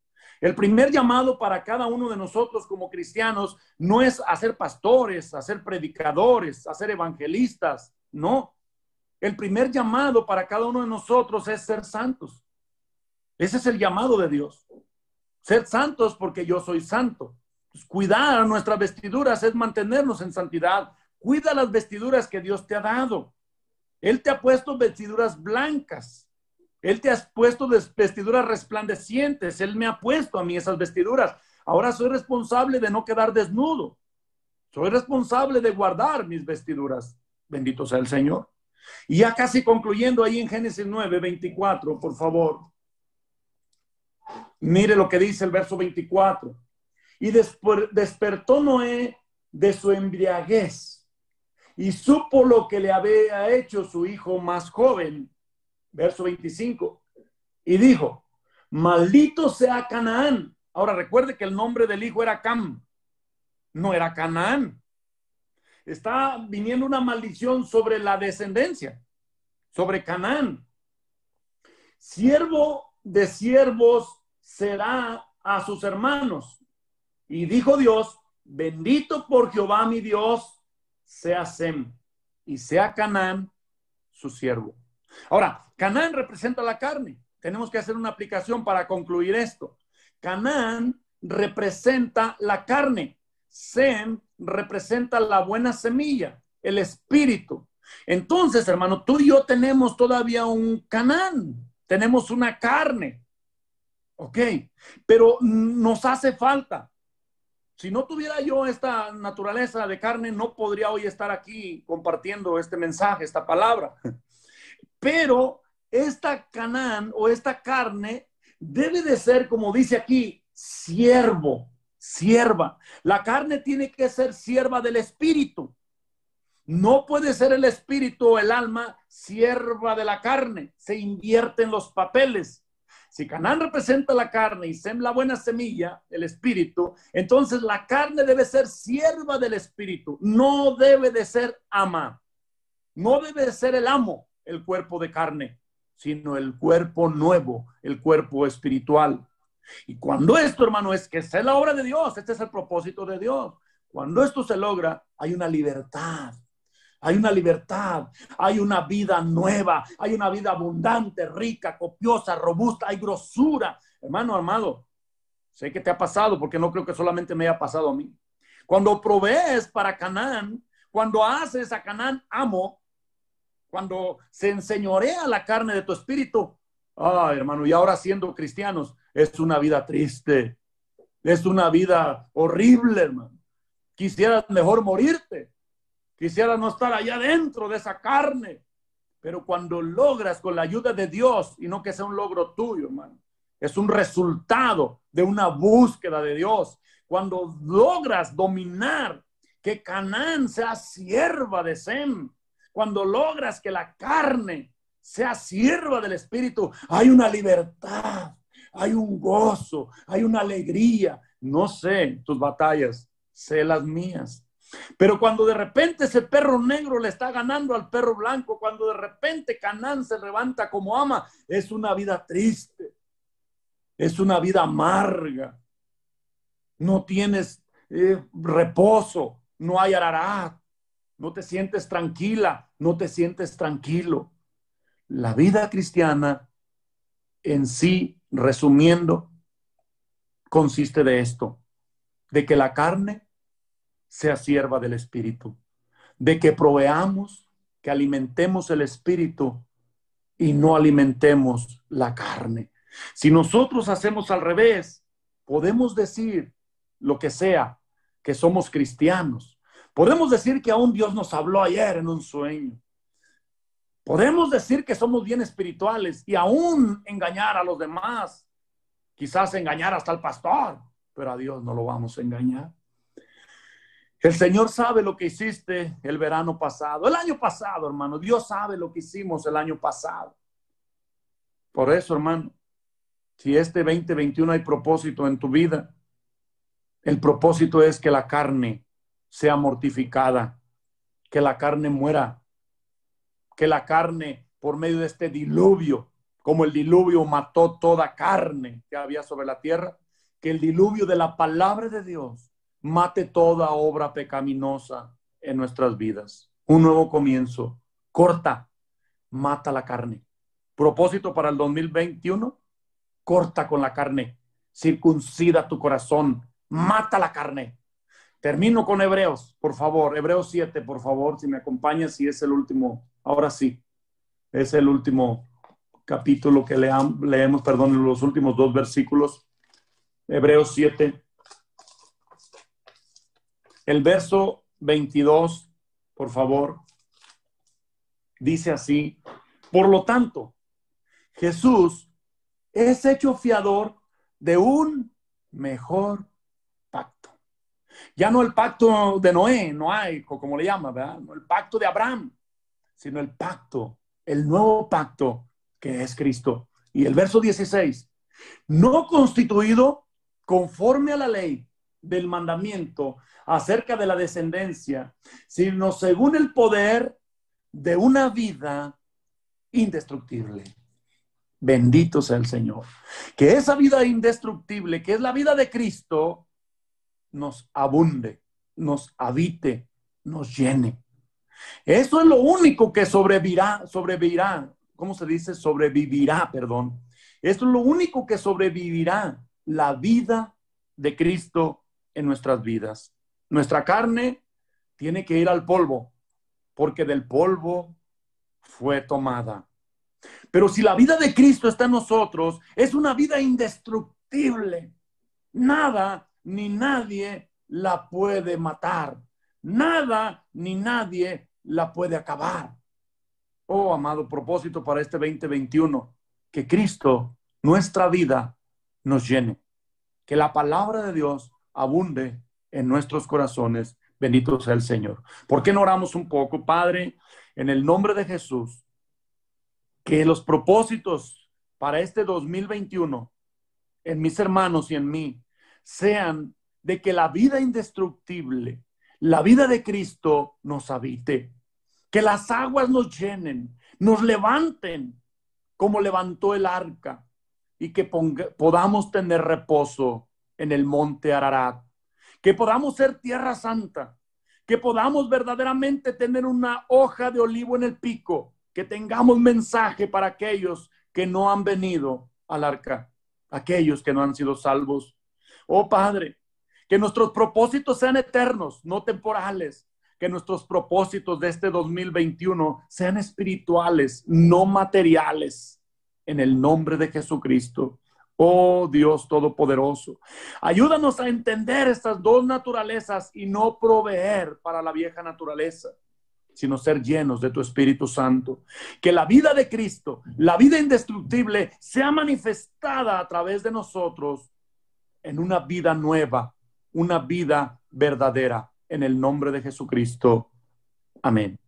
A: El primer llamado para cada uno de nosotros como cristianos no es a ser pastores, a ser predicadores, a ser evangelistas, no. El primer llamado para cada uno de nosotros es ser santos. Ese es el llamado de Dios. Ser santos porque yo soy santo. Pues cuidar nuestras vestiduras es mantenernos en santidad. Cuida las vestiduras que Dios te ha dado. Él te ha puesto vestiduras blancas. Él te ha puesto vestiduras resplandecientes. Él me ha puesto a mí esas vestiduras. Ahora soy responsable de no quedar desnudo. Soy responsable de guardar mis vestiduras. Bendito sea el Señor. Y ya casi concluyendo ahí en Génesis 9:24, por favor. Mire lo que dice el verso 24. Y después despertó Noé de su embriaguez y supo lo que le había hecho su hijo más joven. Verso 25. Y dijo, maldito sea Canaán. Ahora recuerde que el nombre del hijo era Cam, no era Canaán. Está viniendo una maldición sobre la descendencia, sobre Canaán. Siervo de siervos será a sus hermanos. Y dijo Dios, bendito por Jehová mi Dios, sea Sem, y sea Canaán su siervo. Ahora, Canaán representa la carne. Tenemos que hacer una aplicación para concluir esto. Canaán representa la carne. Sem representa la buena semilla, el espíritu. Entonces, hermano, tú y yo tenemos todavía un Canaán. Tenemos una carne. Ok, pero nos hace falta. Si no tuviera yo esta naturaleza de carne, no podría hoy estar aquí compartiendo este mensaje, esta palabra. Pero esta Canaán o esta carne debe de ser, como dice aquí, siervo, sierva. La carne tiene que ser sierva del espíritu. No puede ser el espíritu o el alma sierva de la carne. Se invierten los papeles. Si Canaán representa la carne y Sem la buena semilla, el espíritu, entonces la carne debe ser sierva del espíritu. No debe de ser ama. No debe de ser el amo, el cuerpo de carne, sino el cuerpo nuevo, el cuerpo espiritual. Y cuando esto, hermano, es que es la obra de Dios, este es el propósito de Dios. Cuando esto se logra, hay una libertad. Hay una libertad, hay una vida nueva, hay una vida abundante, rica, copiosa, robusta, hay grosura. Hermano amado, sé que te ha pasado porque no creo que solamente me haya pasado a mí. Cuando provees para Canaán, cuando haces a Canaán amo, cuando se enseñorea la carne de tu espíritu, hermano, y ahora siendo cristianos, es una vida triste, es una vida horrible, hermano. Quisieras mejor morirte. Quisiera no estar allá dentro de esa carne, pero cuando logras con la ayuda de Dios, y no que sea un logro tuyo, hermano, es un resultado de una búsqueda de Dios. Cuando logras dominar que Canaán sea sierva de Sem, cuando logras que la carne sea sierva del espíritu, hay una libertad, hay un gozo, hay una alegría. No sé tus batallas, sé las mías. Pero cuando de repente ese perro negro le está ganando al perro blanco, cuando de repente Canaán se levanta como ama, es una vida triste, es una vida amarga. No tienes reposo, no hay ararat, no te sientes tranquila, no te sientes tranquilo. La vida cristiana en sí, resumiendo, consiste de esto, de que la carne sea sierva del espíritu, de que proveamos, que alimentemos el espíritu y no alimentemos la carne. Si nosotros hacemos al revés, podemos decir lo que sea, que somos cristianos. Podemos decir que aún Dios nos habló ayer en un sueño. Podemos decir que somos bien espirituales y aún engañar a los demás. Quizás engañar hasta al pastor, pero a Dios no lo vamos a engañar. El Señor sabe lo que hiciste el verano pasado, el año pasado, hermano. Dios sabe lo que hicimos el año pasado. Por eso, hermano, si este 2021 hay propósito en tu vida, el propósito es que la carne sea mortificada, que la carne muera, que la carne, por medio de este diluvio, como el diluvio mató toda carne que había sobre la tierra, que el diluvio de la palabra de Dios mate toda obra pecaminosa en nuestras vidas. Un nuevo comienzo. Corta, mata la carne. Propósito para el 2021, corta con la carne. Circuncida tu corazón. Mata la carne. Termino con Hebreos, por favor. Hebreos 7, por favor, si me acompañas, si es el último. Ahora sí, es el último capítulo que leemos, perdón, los últimos 2 versículos. Hebreos 7. El verso 22, por favor, dice así: por lo tanto, Jesús es hecho fiador de un mejor pacto. Ya no el pacto de Noé, noaico, como le llama, ¿verdad? No el pacto de Abraham, sino el pacto, el nuevo pacto que es Cristo. Y el verso 16, no constituido conforme a la ley del mandamiento acerca de la descendencia, sino según el poder de una vida indestructible. Bendito sea el Señor. Que esa vida indestructible, que es la vida de Cristo, nos abunde, nos habite, nos llene. Eso es lo único que sobrevivirá, ¿cómo se dice? Sobrevivirá, perdón. Esto es lo único que sobrevivirá, la vida de Cristo en nuestras vidas. Nuestra carne tiene que ir al polvo, porque del polvo fue tomada. Pero si la vida de Cristo está en nosotros, es una vida indestructible. Nada ni nadie la puede matar. Nada ni nadie la puede acabar. Oh, amado, propósito para este 2021, que Cristo, nuestra vida, nos llene. Que la palabra de Dios abunde en nuestros corazones. Bendito sea el Señor. ¿Por qué no oramos un poco, Padre, en el nombre de Jesús? Que los propósitos para este 2021 en mis hermanos y en mí sean de que la vida indestructible, la vida de Cristo nos habite. Que las aguas nos llenen, nos levanten como levantó el arca y que podamos tener reposo en el monte Ararat. Que podamos ser tierra santa, que podamos verdaderamente tener una hoja de olivo en el pico, que tengamos mensaje para aquellos que no han venido al arca, aquellos que no han sido salvos. Oh Padre, que nuestros propósitos sean eternos, no temporales. Que nuestros propósitos de este 2021 sean espirituales, no materiales. En el nombre de Jesucristo. Oh Dios Todopoderoso, ayúdanos a entender estas dos naturalezas y no proveer para la vieja naturaleza, sino ser llenos de tu Espíritu Santo. Que la vida de Cristo, la vida indestructible, sea manifestada a través de nosotros en una vida nueva, una vida verdadera, en el nombre de Jesucristo. Amén.